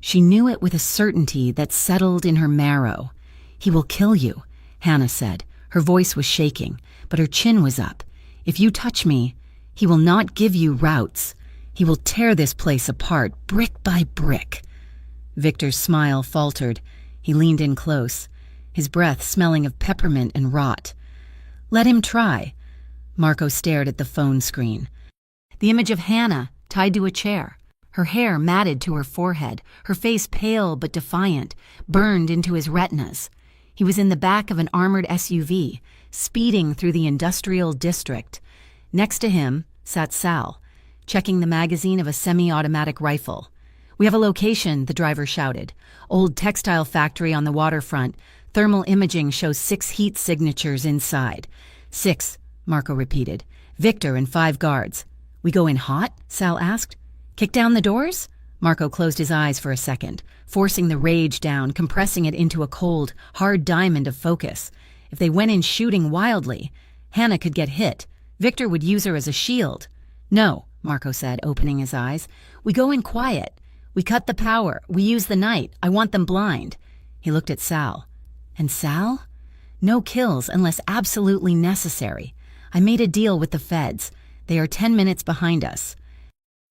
She knew it with a certainty that settled in her marrow. "He will kill you," Hannah said. Her voice was shaking, but her chin was up. "If you touch me, he will not give you routes. He will tear this place apart, brick by brick." Victor's smile faltered. He leaned in close, his breath smelling of peppermint and rot. "Let him try." Marco stared at the phone screen. The image of Hannah, tied to a chair, her hair matted to her forehead, her face pale but defiant, burned into his retinas. He was in the back of an armored SUV, speeding through the industrial district. Next to him sat Sal, checking the magazine of a semi-automatic rifle. "We have a location," the driver shouted. "Old textile factory on the waterfront. Thermal imaging shows 6 heat signatures inside." "6," Marco repeated. "Victor and 5 guards." "We go in hot?" Sal asked. "Kick down the doors?" Marco closed his eyes for a second, forcing the rage down, compressing it into a cold, hard diamond of focus. If they went in shooting wildly, Hannah could get hit. Victor would use her as a shield. "No," Marco said, opening his eyes. "We go in quiet. We cut the power. We use the night. I want them blind." He looked at Sal. "And Sal? No kills unless absolutely necessary. I made a deal with the feds. They are 10 minutes behind us.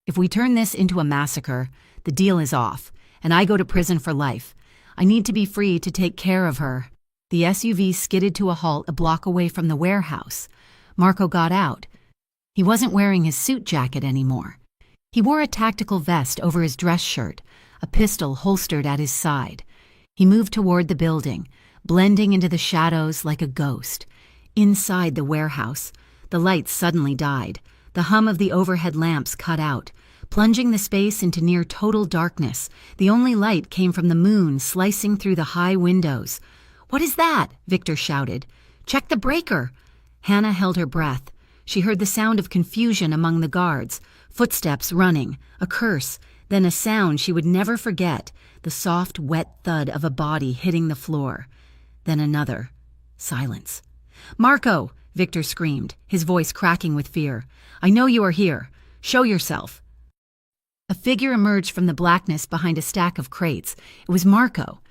If we turn this into a massacre, the deal is off, and I go to prison for life. I need to be free to take care of her." The SUV skidded to a halt a block away from the warehouse. Marco got out. He wasn't wearing his suit jacket anymore. He wore a tactical vest over his dress shirt, a pistol holstered at his side. He moved toward the building, blending into the shadows like a ghost. Inside the warehouse, the lights suddenly died. The hum of the overhead lamps cut out, plunging the space into near total darkness. The only light came from the moon slicing through the high windows. "What is that?" Victor shouted. "Check the breaker." Hannah held her breath. She heard the sound of confusion among the guards, footsteps running, a curse, then a sound she would never forget, the soft, wet thud of a body hitting the floor. Then another. Silence. "Marco!" Victor screamed, his voice cracking with fear. "I know you are here. Show yourself." A figure emerged from the blackness behind a stack of crates. It was Marco.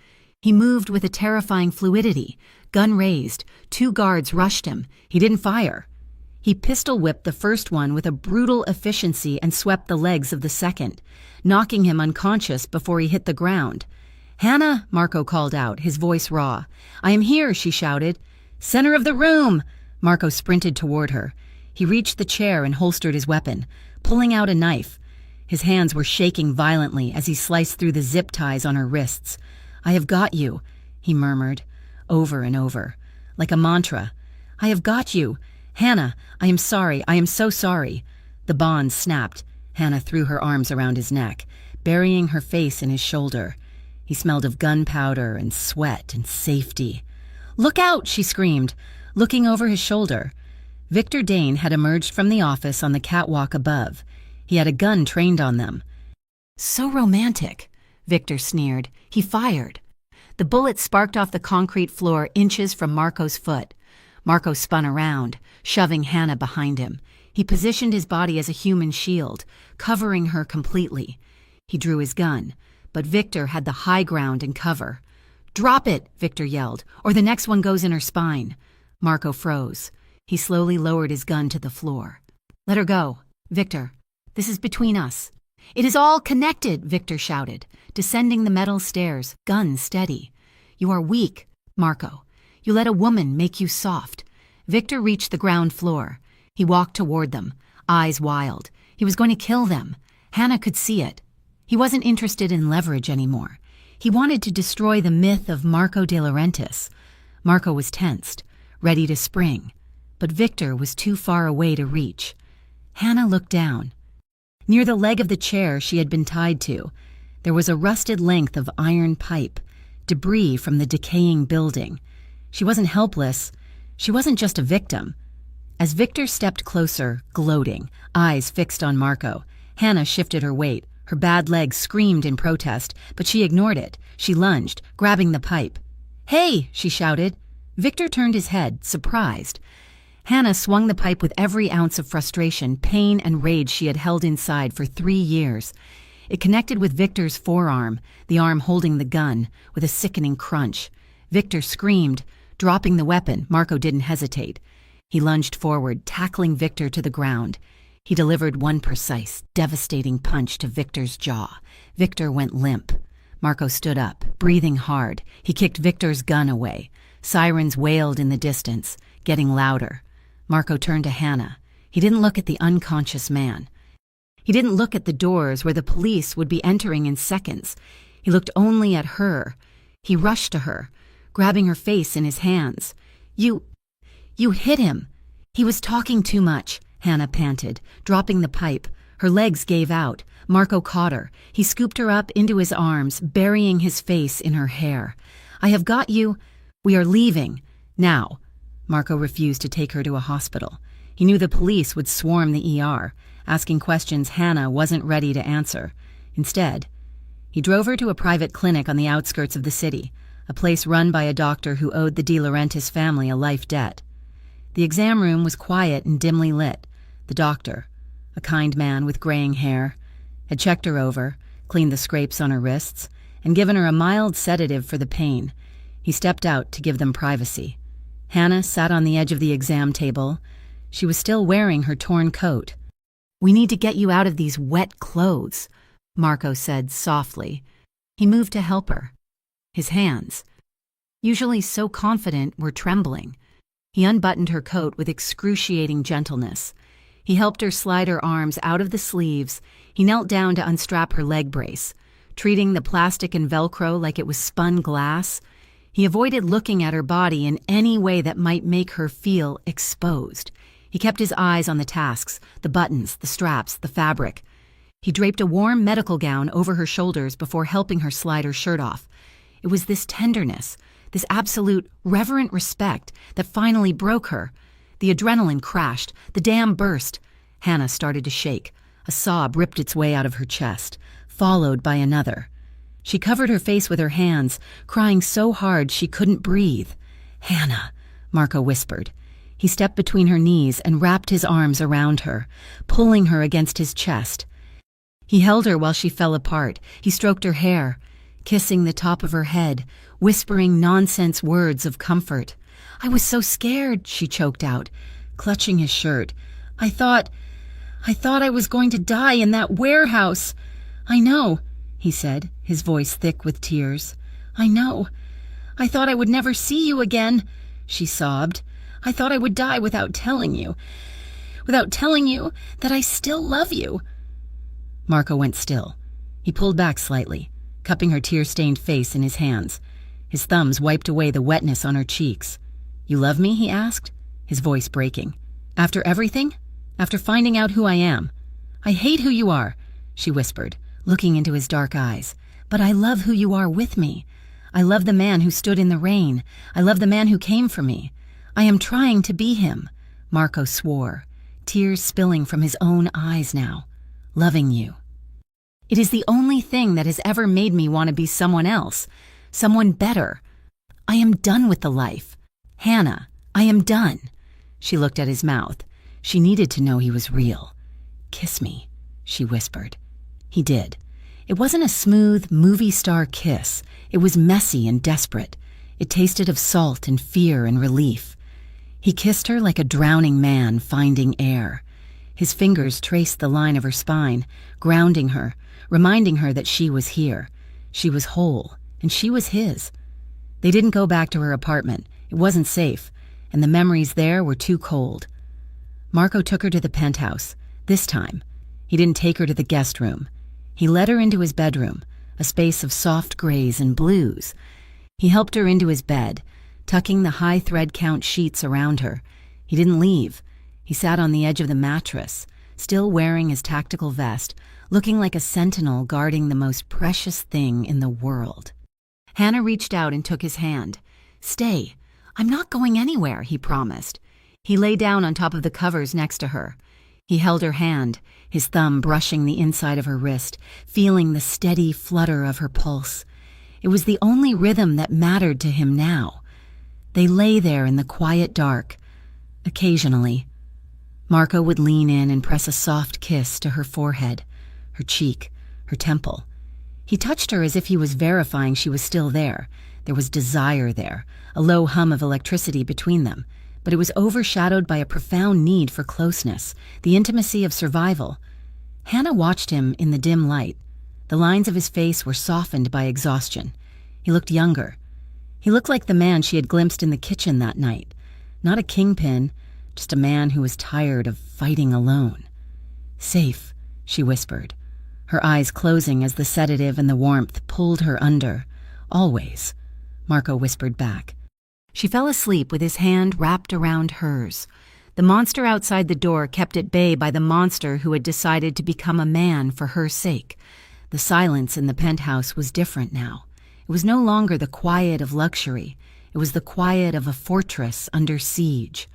He moved with a terrifying fluidity. Gun raised. 2 guards rushed him. He didn't fire. He pistol-whipped the first one with a brutal efficiency and swept the legs of the second, knocking him unconscious before he hit the ground. "Hannah!" Marco called out, his voice raw. "I am here," she shouted. "Center of the room!" Marco sprinted toward her. He reached the chair and holstered his weapon, pulling out a knife. His hands were shaking violently as he sliced through the zip ties on her wrists. "I have got you," he murmured, over and over, like a mantra. "I have got you. Hannah, I am sorry. I am so sorry." The bonds snapped. Hannah threw her arms around his neck, burying her face in his shoulder. He smelled of gunpowder and sweat and safety. "Look out!" she screamed, looking over his shoulder. Victor Dane had emerged from the office on the catwalk above. He had a gun trained on them. "So romantic," Victor sneered. He fired. The bullet sparked off the concrete floor inches from Marco's foot. Marco spun around, shoving Hannah behind him. He positioned his body as a human shield, covering her completely. He drew his gun, but Victor had the high ground and cover. "Drop it!" Victor yelled, "or the next one goes in her spine." Marco froze. He slowly lowered his gun to the floor. "Let her go. Victor, this is between us." "It is all connected," Victor shouted, descending the metal stairs, gun steady. "You are weak, Marco. You let a woman make you soft." Victor reached the ground floor. He walked toward them, eyes wild. He was going to kill them. Hannah could see it. He wasn't interested in leverage anymore. He wanted to destroy the myth of Marco de Laurentiis. Marco was tensed, ready to spring, but Victor was too far away to reach. Hannah looked down. Near the leg of the chair she had been tied to, there was a rusted length of iron pipe, debris from the decaying building. She wasn't helpless. She wasn't just a victim. As Victor stepped closer, gloating, eyes fixed on Marco, Hannah shifted her weight. Her bad leg screamed in protest, but she ignored it. She lunged, grabbing the pipe. "Hey!" she shouted. Victor turned his head, surprised. Hannah swung the pipe with every ounce of frustration, pain, and rage she had held inside for 3 years. It connected with Victor's forearm, the arm holding the gun, with a sickening crunch. Victor screamed. Dropping the weapon, Marco didn't hesitate. He lunged forward, tackling Victor to the ground. He delivered one precise, devastating punch to Victor's jaw. Victor went limp. Marco stood up, breathing hard. He kicked Victor's gun away. Sirens wailed in the distance, getting louder. Marco turned to Hannah. He didn't look at the unconscious man. He didn't look at the doors where the police would be entering in seconds. He looked only at her. He rushed to her, grabbing her face in his hands. You hit him." "He was talking too much," Hannah panted, dropping the pipe. Her legs gave out. Marco caught her. He scooped her up into his arms, burying his face in her hair. "I have got you. We are leaving. Now." Marco refused to take her to a hospital. He knew the police would swarm the ER, asking questions Hannah wasn't ready to answer. Instead, he drove her to a private clinic on the outskirts of the city, a place run by a doctor who owed the De Laurentiis family a life debt. The exam room was quiet and dimly lit. The doctor, a kind man with graying hair, had checked her over, cleaned the scrapes on her wrists, and given her a mild sedative for the pain. He stepped out to give them privacy. Hannah sat on the edge of the exam table. She was still wearing her torn coat. "We need to get you out of these wet clothes," Marco said softly. He moved to help her. His hands, usually so confident, were trembling. He unbuttoned her coat with excruciating gentleness. He helped her slide her arms out of the sleeves. He knelt down to unstrap her leg brace, treating the plastic and Velcro like it was spun glass. He avoided looking at her body in any way that might make her feel exposed. He kept his eyes on the tasks, the buttons, the straps, the fabric. He draped a warm medical gown over her shoulders before helping her slide her shirt off. It was this tenderness, this absolute, reverent respect that finally broke her. The adrenaline crashed, the dam burst. Hannah started to shake. A sob ripped its way out of her chest, followed by another. She covered her face with her hands, crying so hard she couldn't breathe. "Hannah," Marco whispered. He stepped between her knees and wrapped his arms around her, pulling her against his chest. He held her while she fell apart. He stroked her hair, kissing the top of her head, whispering nonsense words of comfort. "I was so scared," she choked out, clutching his shirt. I thought I was going to die in that warehouse." "I know," he said, his voice thick with tears. "I know. I thought I would never see you again," she sobbed. "I thought I would die without telling you that I still love you." Marco went still. He pulled back slightly, cupping her tear-stained face in his hands. His thumbs wiped away the wetness on her cheeks. "You love me?" he asked, his voice breaking. "After everything? After finding out who I am?" "I hate who you are," she whispered, looking into his dark eyes. "But I love who you are with me. I love the man who stood in the rain. I love the man who came for me. I am trying to be him," Marco swore, tears spilling from his own eyes now. "Loving you. It is the only thing that has ever made me want to be someone else, someone better. I am done with the life. Hannah, I am done." She looked at his mouth. She needed to know he was real. "Kiss me," she whispered. He did. It wasn't a smooth, movie star kiss. It was messy and desperate. It tasted of salt and fear and relief. He kissed her like a drowning man finding air. His fingers traced the line of her spine, grounding her, reminding her that she was here. She was whole, and she was his. They didn't go back to her apartment. It wasn't safe, and the memories there were too cold. Marco took her to the penthouse. This time, he didn't take her to the guest room. He led her into his bedroom, a space of soft grays and blues. He helped her into his bed, tucking the high thread count sheets around her. He didn't leave. He sat on the edge of the mattress, still wearing his tactical vest, looking like a sentinel guarding the most precious thing in the world. Hannah reached out and took his hand. "Stay. I'm not going anywhere," he promised. He lay down on top of the covers next to her. He held her hand, his thumb brushing the inside of her wrist, feeling the steady flutter of her pulse. It was the only rhythm that mattered to him now. They lay there in the quiet dark. Occasionally, Marco would lean in and press a soft kiss to her forehead, her cheek, her temple. He touched her as if he was verifying she was still there. There was desire there, a low hum of electricity between them, but it was overshadowed by a profound need for closeness, the intimacy of survival. Hannah watched him in the dim light. The lines of his face were softened by exhaustion. He looked younger. He looked like the man she had glimpsed in the kitchen that night. Not a kingpin, just a man who was tired of fighting alone. "Safe," she whispered, her eyes closing as the sedative and the warmth pulled her under. "Always," Marco whispered back. She fell asleep with his hand wrapped around hers. The monster outside the door kept at bay by the monster who had decided to become a man for her sake. The silence in the penthouse was different now. It was no longer the quiet of luxury. It was the quiet of a fortress under siege.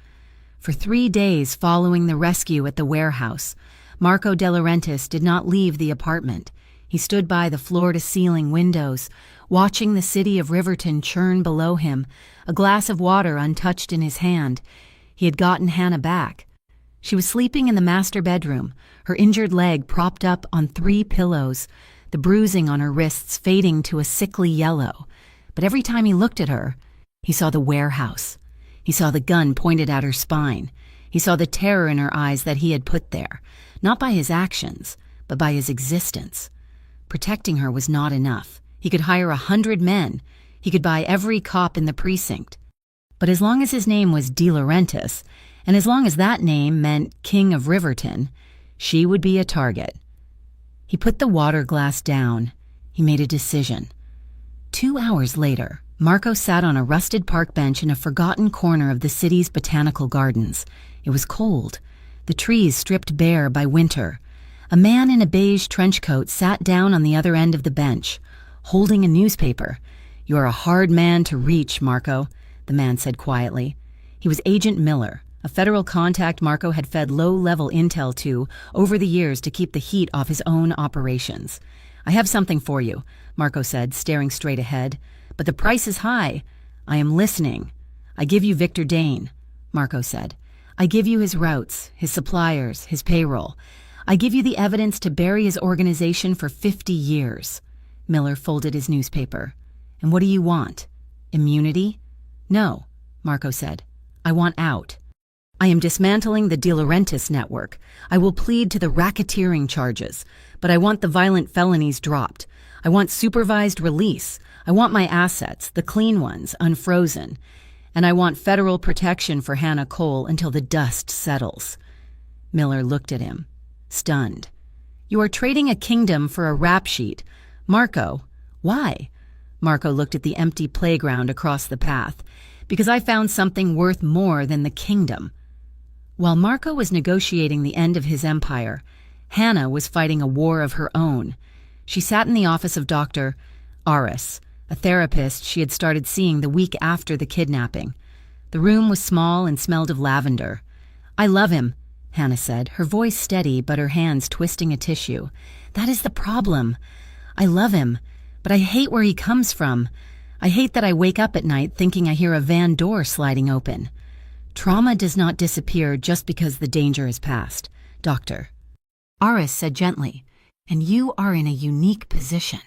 For 3 days following the rescue at the warehouse, Marco De Laurentiis did not leave the apartment. He stood by the floor-to-ceiling windows, watching the city of Riverton churn below him, a glass of water untouched in his hand. He had gotten Hannah back. She was sleeping in the master bedroom, her injured leg propped up on 3 pillows, the bruising on her wrists fading to a sickly yellow. But every time he looked at her, he saw the warehouse. He saw the gun pointed at her spine. He saw the terror in her eyes that he had put there, not by his actions, but by his existence. Protecting her was not enough. He could hire 100 men. He could buy every cop in the precinct. But as long as his name was De Laurentiis, and as long as that name meant King of Riverton, she would be a target. He put the water glass down. He made a decision. 2 hours later, Marco sat on a rusted park bench in a forgotten corner of the city's botanical gardens. It was cold, the trees stripped bare by winter. A man in a beige trench coat sat down on the other end of the bench, holding a newspaper. "You are a hard man to reach, Marco," the man said quietly. He was Agent Miller, a federal contact Marco had fed low-level intel to over the years to keep the heat off his own operations. "I have something for you," Marco said, staring straight ahead. "But the price is high." "I am listening." "I give you Victor Dane," Marco said. "I give you his routes, his suppliers, his payroll. I give you the evidence to bury his organization for 50 years. Miller folded his newspaper. "And what do you want? Immunity?" "No," Marco said. "I want out. I am dismantling the De Laurentiis network. I will plead to the racketeering charges, but I want the violent felonies dropped. I want supervised release. I want my assets, the clean ones, unfrozen. And I want federal protection for Hannah Cole until the dust settles." Miller looked at him, stunned. "You are trading a kingdom for a rap sheet. Marco, why?" Marco looked at the empty playground across the path. "Because I found something worth more than the kingdom." While Marco was negotiating the end of his empire, Hannah was fighting a war of her own. She sat in the office of Dr. Aris, a therapist she had started seeing the week after the kidnapping. The room was small and smelled of lavender. "I love him," Hannah said, her voice steady but her hands twisting a tissue. "That is the problem. I love him, but I hate where he comes from. I hate that I wake up at night thinking I hear a van door sliding open. Trauma does not disappear just because the danger is past, Doctor," Aris said gently, "and you are in a unique position.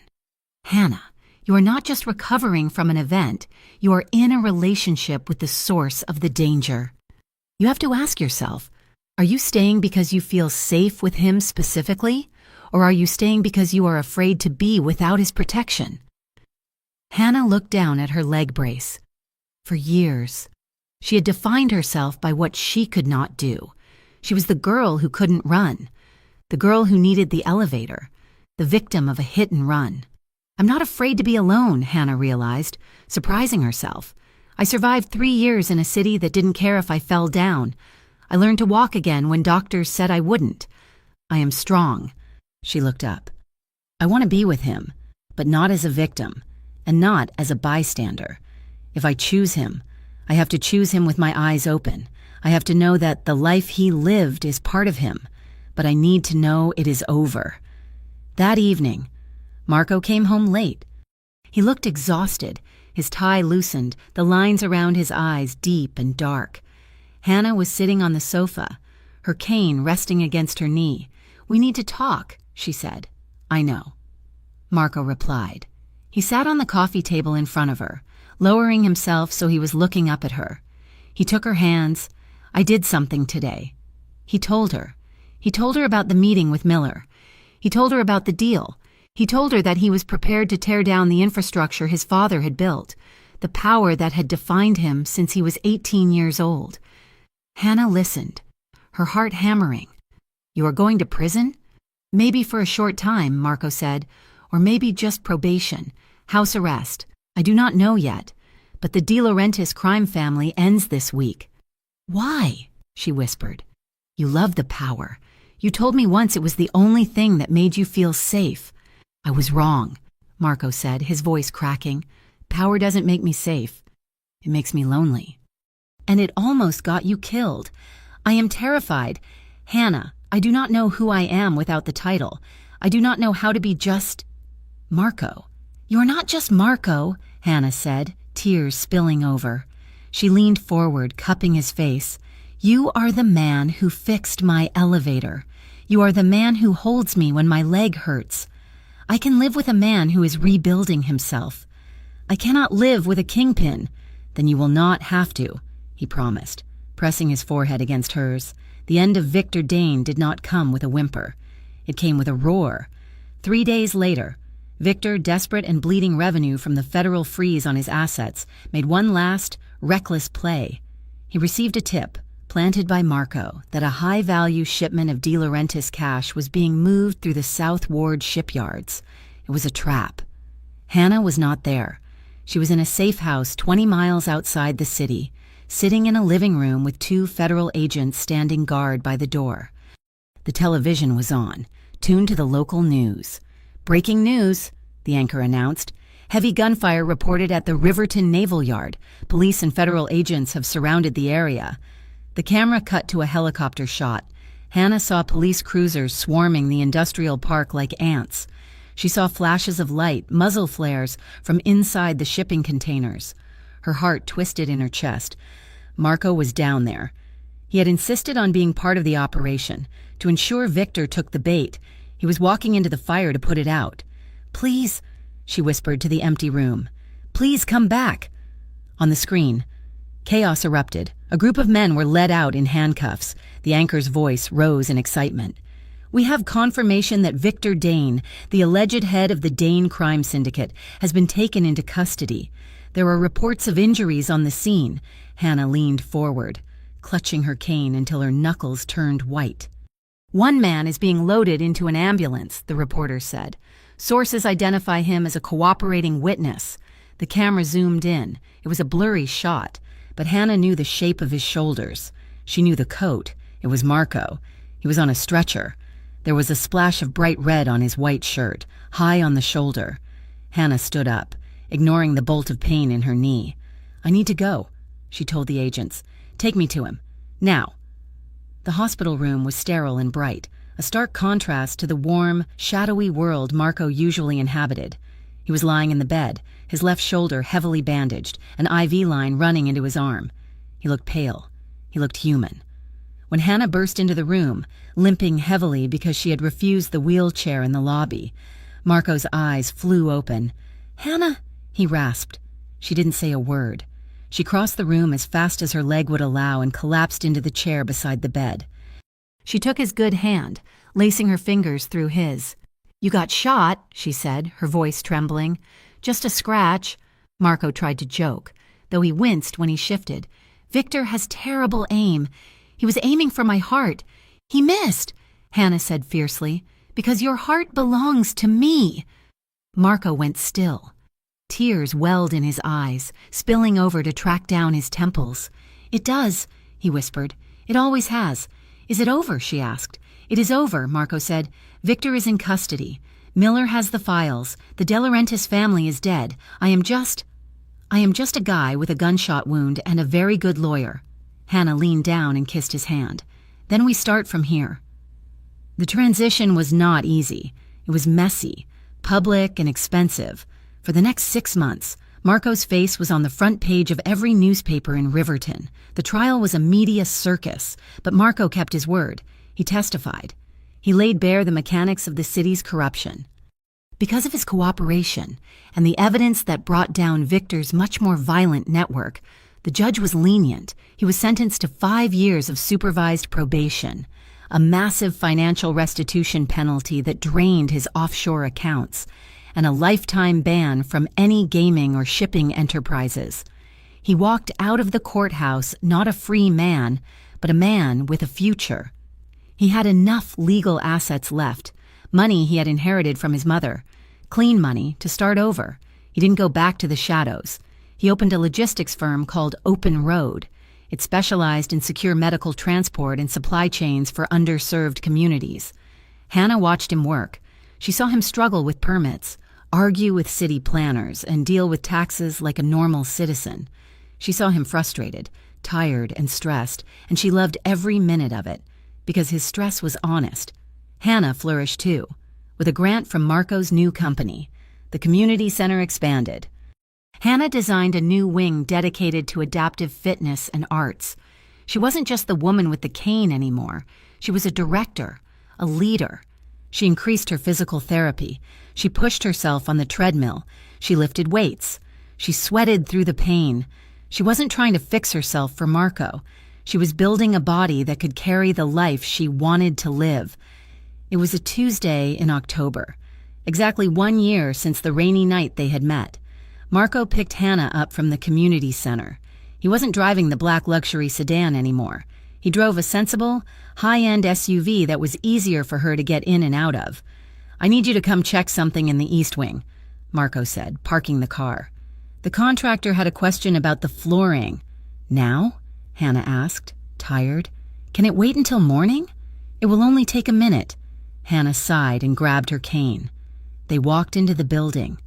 Hannah, you are not just recovering from an event, you are in a relationship with the source of the danger. You have to ask yourself, are you staying because you feel safe with him specifically, or are you staying because you are afraid to be without his protection?" Hannah looked down at her leg brace. For years, she had defined herself by what she could not do. She was the girl who couldn't run, the girl who needed the elevator, the victim of a hit and run. "I'm not afraid to be alone," Hannah realized, surprising herself. "I survived 3 years in a city that didn't care if I fell down. I learned to walk again when doctors said I wouldn't. I am strong." She looked up. "I want to be with him, but not as a victim, and not as a bystander. If I choose him, I have to choose him with my eyes open. I have to know that the life he lived is part of him, but I need to know it is over." That evening, Marco came home late. He looked exhausted, his tie loosened, the lines around his eyes deep and dark. Hannah was sitting on the sofa, her cane resting against her knee. "We need to talk," she said. "I know," Marco replied. He sat on the coffee table in front of her, lowering himself so he was looking up at her. He took her hands. "I did something today." He told her. He told her about the meeting with Miller. He told her about the deal. He told her that he was prepared to tear down the infrastructure his father had built, the power that had defined him since he was 18 years old. Hannah listened, her heart hammering. "You are going to prison?" "Maybe for a short time," Marco said, "or maybe just probation, house arrest. I do not know yet, but the De Laurentiis crime family ends this week." "Why?" she whispered. "You love the power. You told me once it was the only thing that made you feel safe." "I was wrong," Marco said, his voice cracking. "Power doesn't make me safe. It makes me lonely. And it almost got you killed. I am terrified. Hannah, I do not know who I am without the title. I do not know how to be just Marco." "You are not just Marco," Hannah said, tears spilling over. She leaned forward, cupping his face. "You are the man who fixed my elevator. You are the man who holds me when my leg hurts. I can live with a man who is rebuilding himself. I cannot live with a kingpin." "Then you will not have to," he promised, pressing his forehead against hers. The end of Victor Dane did not come with a whimper. It came with a roar. 3 days later, Victor, desperate and bleeding revenue from the federal freeze on his assets, made one last, reckless play. He received a tip, planted by Marco, that a high-value shipment of De Laurentiis cash was being moved through the South Ward shipyards. It was a trap. Hannah was not there. She was in a safe house 20 miles outside the city, sitting in a living room with 2 federal agents standing guard by the door. The television was on, tuned to the local news. "Breaking news," the anchor announced. Heavy gunfire reported at the Riverton Naval Yard. Police and federal agents have surrounded the area. The camera cut to a helicopter shot. Hannah saw police cruisers swarming the industrial park like ants. She saw flashes of light, muzzle flares, from inside the shipping containers. Her heart twisted in her chest. Marco was down there. He had insisted on being part of the operation. To ensure Victor took the bait, he was walking into the fire to put it out. "Please," she whispered to the empty room. "Please come back." On the screen, chaos erupted. A group of men were led out in handcuffs. The anchor's voice rose in excitement. "We have confirmation that Victor Dane, the alleged head of the Dane crime syndicate, has been taken into custody. There are reports of injuries on the scene." Hannah leaned forward, clutching her cane until her knuckles turned white. "One man is being loaded into an ambulance," the reporter said. "Sources identify him as a cooperating witness." The camera zoomed in. It was a blurry shot, but Hannah knew the shape of his shoulders. She knew the coat. It was Marco. He was on a stretcher. There was a splash of bright red on his white shirt, high on the shoulder. Hannah stood up, ignoring the bolt of pain in her knee. "I need to go," she told the agents. "Take me to him. Now." The hospital room was sterile and bright, a stark contrast to the warm, shadowy world Marco usually inhabited. He was lying in the bed, his left shoulder heavily bandaged, an IV line running into his arm. He looked pale. He looked human. When Hannah burst into the room, limping heavily because she had refused the wheelchair in the lobby, Marco's eyes flew open. "Hannah," he rasped. She didn't say a word. She crossed the room as fast as her leg would allow and collapsed into the chair beside the bed. She took his good hand, lacing her fingers through his. "You got shot," she said, her voice trembling. "Just a scratch." Marco tried to joke, though he winced when he shifted. "Victor has terrible aim. He was aiming for my heart. He missed," Hannah said fiercely, "because your heart belongs to me." Marco went still. Tears welled in his eyes, spilling over to track down his temples. "It does," he whispered. "It always has." "Is it over?" she asked. "It is over," Marco said. "Victor is in custody. Miller has the files. The De Laurentiis family is dead. I am just a guy with a gunshot wound and a very good lawyer." Hannah leaned down and kissed his hand. "Then we start from here." The transition was not easy. It was messy, public, and expensive. For the next 6 months, Marco's face was on the front page of every newspaper in Riverton. The trial was a media circus, but Marco kept his word. He testified. He laid bare the mechanics of the city's corruption. Because of his cooperation and the evidence that brought down Victor's much more violent network, the judge was lenient. He was sentenced to 5 years of supervised probation, a massive financial restitution penalty that drained his offshore accounts, and a lifetime ban from any gaming or shipping enterprises. He walked out of the courthouse not a free man, but a man with a future. He had enough legal assets left, money he had inherited from his mother, clean money to start over. He didn't go back to the shadows. He opened a logistics firm called Open Road. It specialized in secure medical transport and supply chains for underserved communities. Hannah watched him work. She saw him struggle with permits, argue with city planners, and deal with taxes like a normal citizen. She saw him frustrated, tired, and stressed, and she loved every minute of it, because his stress was honest. Hannah flourished too. With a grant from Marco's new company, the community center expanded. Hannah designed a new wing dedicated to adaptive fitness and arts. She wasn't just the woman with the cane anymore. She was a director, a leader. She increased her physical therapy. She pushed herself on the treadmill. She lifted weights. She sweated through the pain. She wasn't trying to fix herself for Marco. She was building a body that could carry the life she wanted to live. It was a Tuesday in October, exactly 1 year since the rainy night they had met. Marco picked Hannah up from the community center. He wasn't driving the black luxury sedan anymore. He drove a sensible, high-end SUV that was easier for her to get in and out of. "I need you to come check something in the East Wing," Marco said, parking the car. The contractor had a question about the flooring. "Now?" Hannah asked, tired. "Can it wait until morning?" "It will only take a minute." Hannah sighed and grabbed her cane. They walked into the building.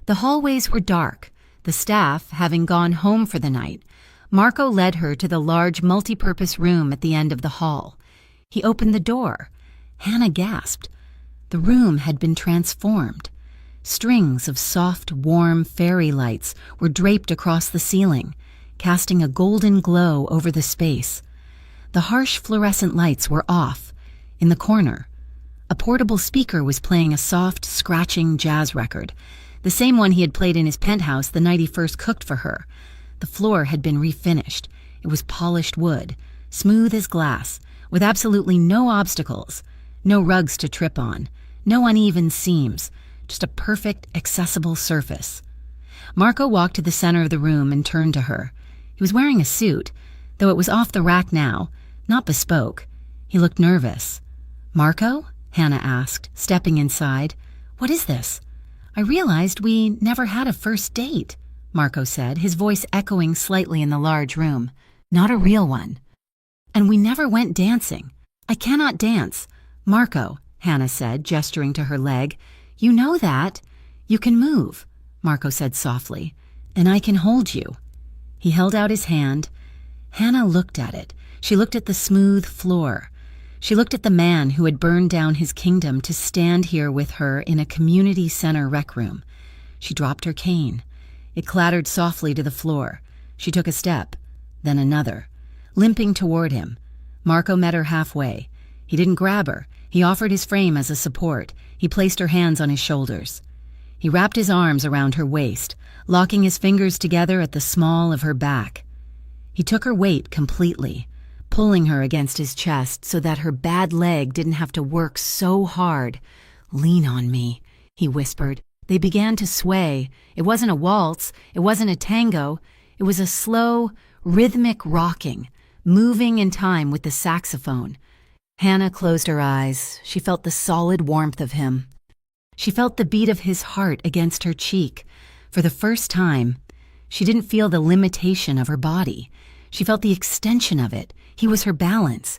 The hallways were dark. The staff, having gone home for the night, Marco led her to the large multi-purpose room at the end of the hall. He opened the door. Hannah gasped. The room had been transformed. Strings of soft, warm fairy lights were draped across the ceiling, casting a golden glow over the space. The harsh fluorescent lights were off. In the corner, a portable speaker was playing a soft, scratching jazz record, the same one he had played in his penthouse the night he first cooked for her. The floor had been refinished. It was polished wood, smooth as glass, with absolutely no obstacles, no rugs to trip on, no uneven seams, just a perfect, accessible surface. Marco walked to the center of the room and turned to her. He was wearing a suit, though it was off the rack now, not bespoke. He looked nervous. "Marco?" Hannah asked, stepping inside. "What is this?" "I realized we never had a first date," Marco said, his voice echoing slightly in the large room. "Not a real one. And we never went dancing." "I cannot dance." "Marco," Hannah said, gesturing to her leg. "You know that. You can move," Marco said softly, "and I can hold you." He held out his hand. Hannah looked at it. She looked at the smooth floor. She looked at the man who had burned down his kingdom to stand here with her in a community center rec room. She dropped her cane. It clattered softly to the floor. She took a step, then another, limping toward him. Marco met her halfway. He didn't grab her. He offered his frame as a support. He placed her hands on his shoulders. He wrapped his arms around her waist, locking his fingers together at the small of her back. He took her weight completely, pulling her against his chest so that her bad leg didn't have to work so hard. "Lean on me," he whispered. They began to sway. It wasn't a waltz. It wasn't a tango. It was a slow, rhythmic rocking, moving in time with the saxophone. Hannah closed her eyes. She felt the solid warmth of him. She felt the beat of his heart against her cheek. For the first time, she didn't feel the limitation of her body. She felt the extension of it. He was her balance.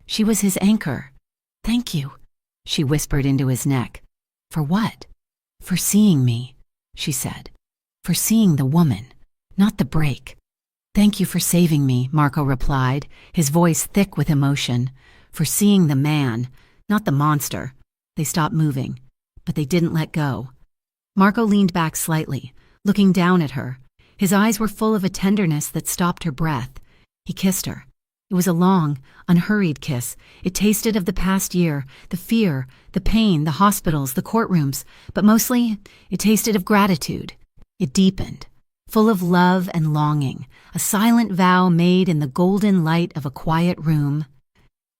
She was his anchor. "Thank you," she whispered into his neck. "For what?" "For seeing me," she said. "For seeing the woman, not the break." "Thank you for saving me," Marco replied, his voice thick with emotion. "For seeing the man, not the monster." They stopped moving, but they didn't let go. Marco leaned back slightly, looking down at her. His eyes were full of a tenderness that stopped her breath. He kissed her. It was a long, unhurried kiss. It tasted of the past year, the fear, the pain, the hospitals, the courtrooms, but mostly it tasted of gratitude. It deepened, full of love and longing, a silent vow made in the golden light of a quiet room.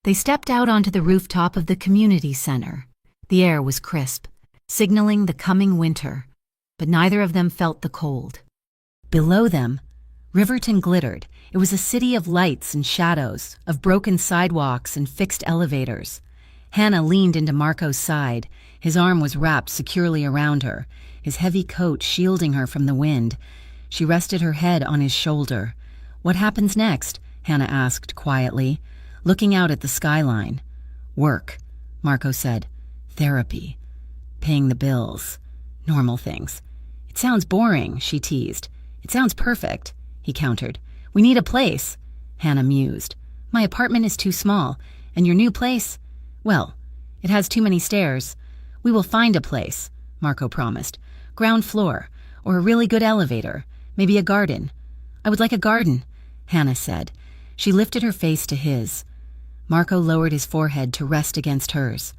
They stepped out onto the rooftop of the community center. The air was crisp, signaling the coming winter, but neither of them felt the cold. Below them, Riverton glittered. It was a city of lights and shadows, of broken sidewalks and fixed elevators. Hannah leaned into Marco's side. His arm was wrapped securely around her, his heavy coat shielding her from the wind. She rested her head on his shoulder. "What happens next?" Hannah asked quietly, looking out at the skyline. "Work," Marco said. "Therapy. Paying the bills. Normal things." "It sounds boring," she teased. "It sounds perfect," he countered. "We need a place," Hannah mused. "My apartment is too small, and your new place, well, it has too many stairs." "We will find a place," Marco promised. "Ground floor, or a really good elevator, maybe a garden." "I would like a garden," Hannah said. She lifted her face to his. Marco lowered his forehead to rest against hers.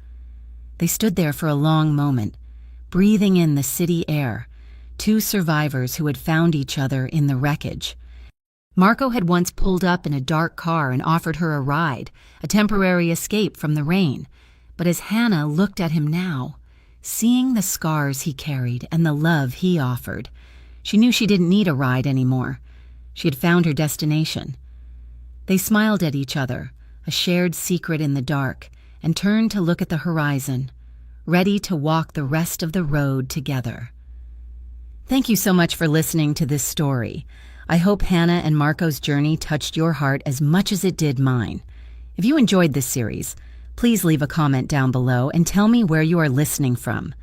They stood there for a long moment, breathing in the city air, two survivors who had found each other in the wreckage. Marco had once pulled up in a dark car and offered her a ride, a temporary escape from the rain. But as Hannah looked at him now, seeing the scars he carried and the love he offered, she knew she didn't need a ride anymore. She had found her destination. They smiled at each other, a shared secret in the dark, and turned to look at the horizon, ready to walk the rest of the road together. Thank you so much for listening to this story. I hope Hannah and Marco's journey touched your heart as much as it did mine. If you enjoyed this series, please leave a comment down below and tell me where you are listening from.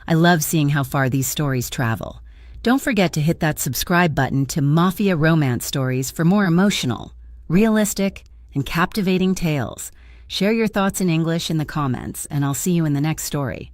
I love seeing how far these stories travel. Don't forget to hit that subscribe button to Mafia romance stories for more emotional, realistic, and captivating tales. Share your thoughts in English in the comments, and I'll see you in the next story.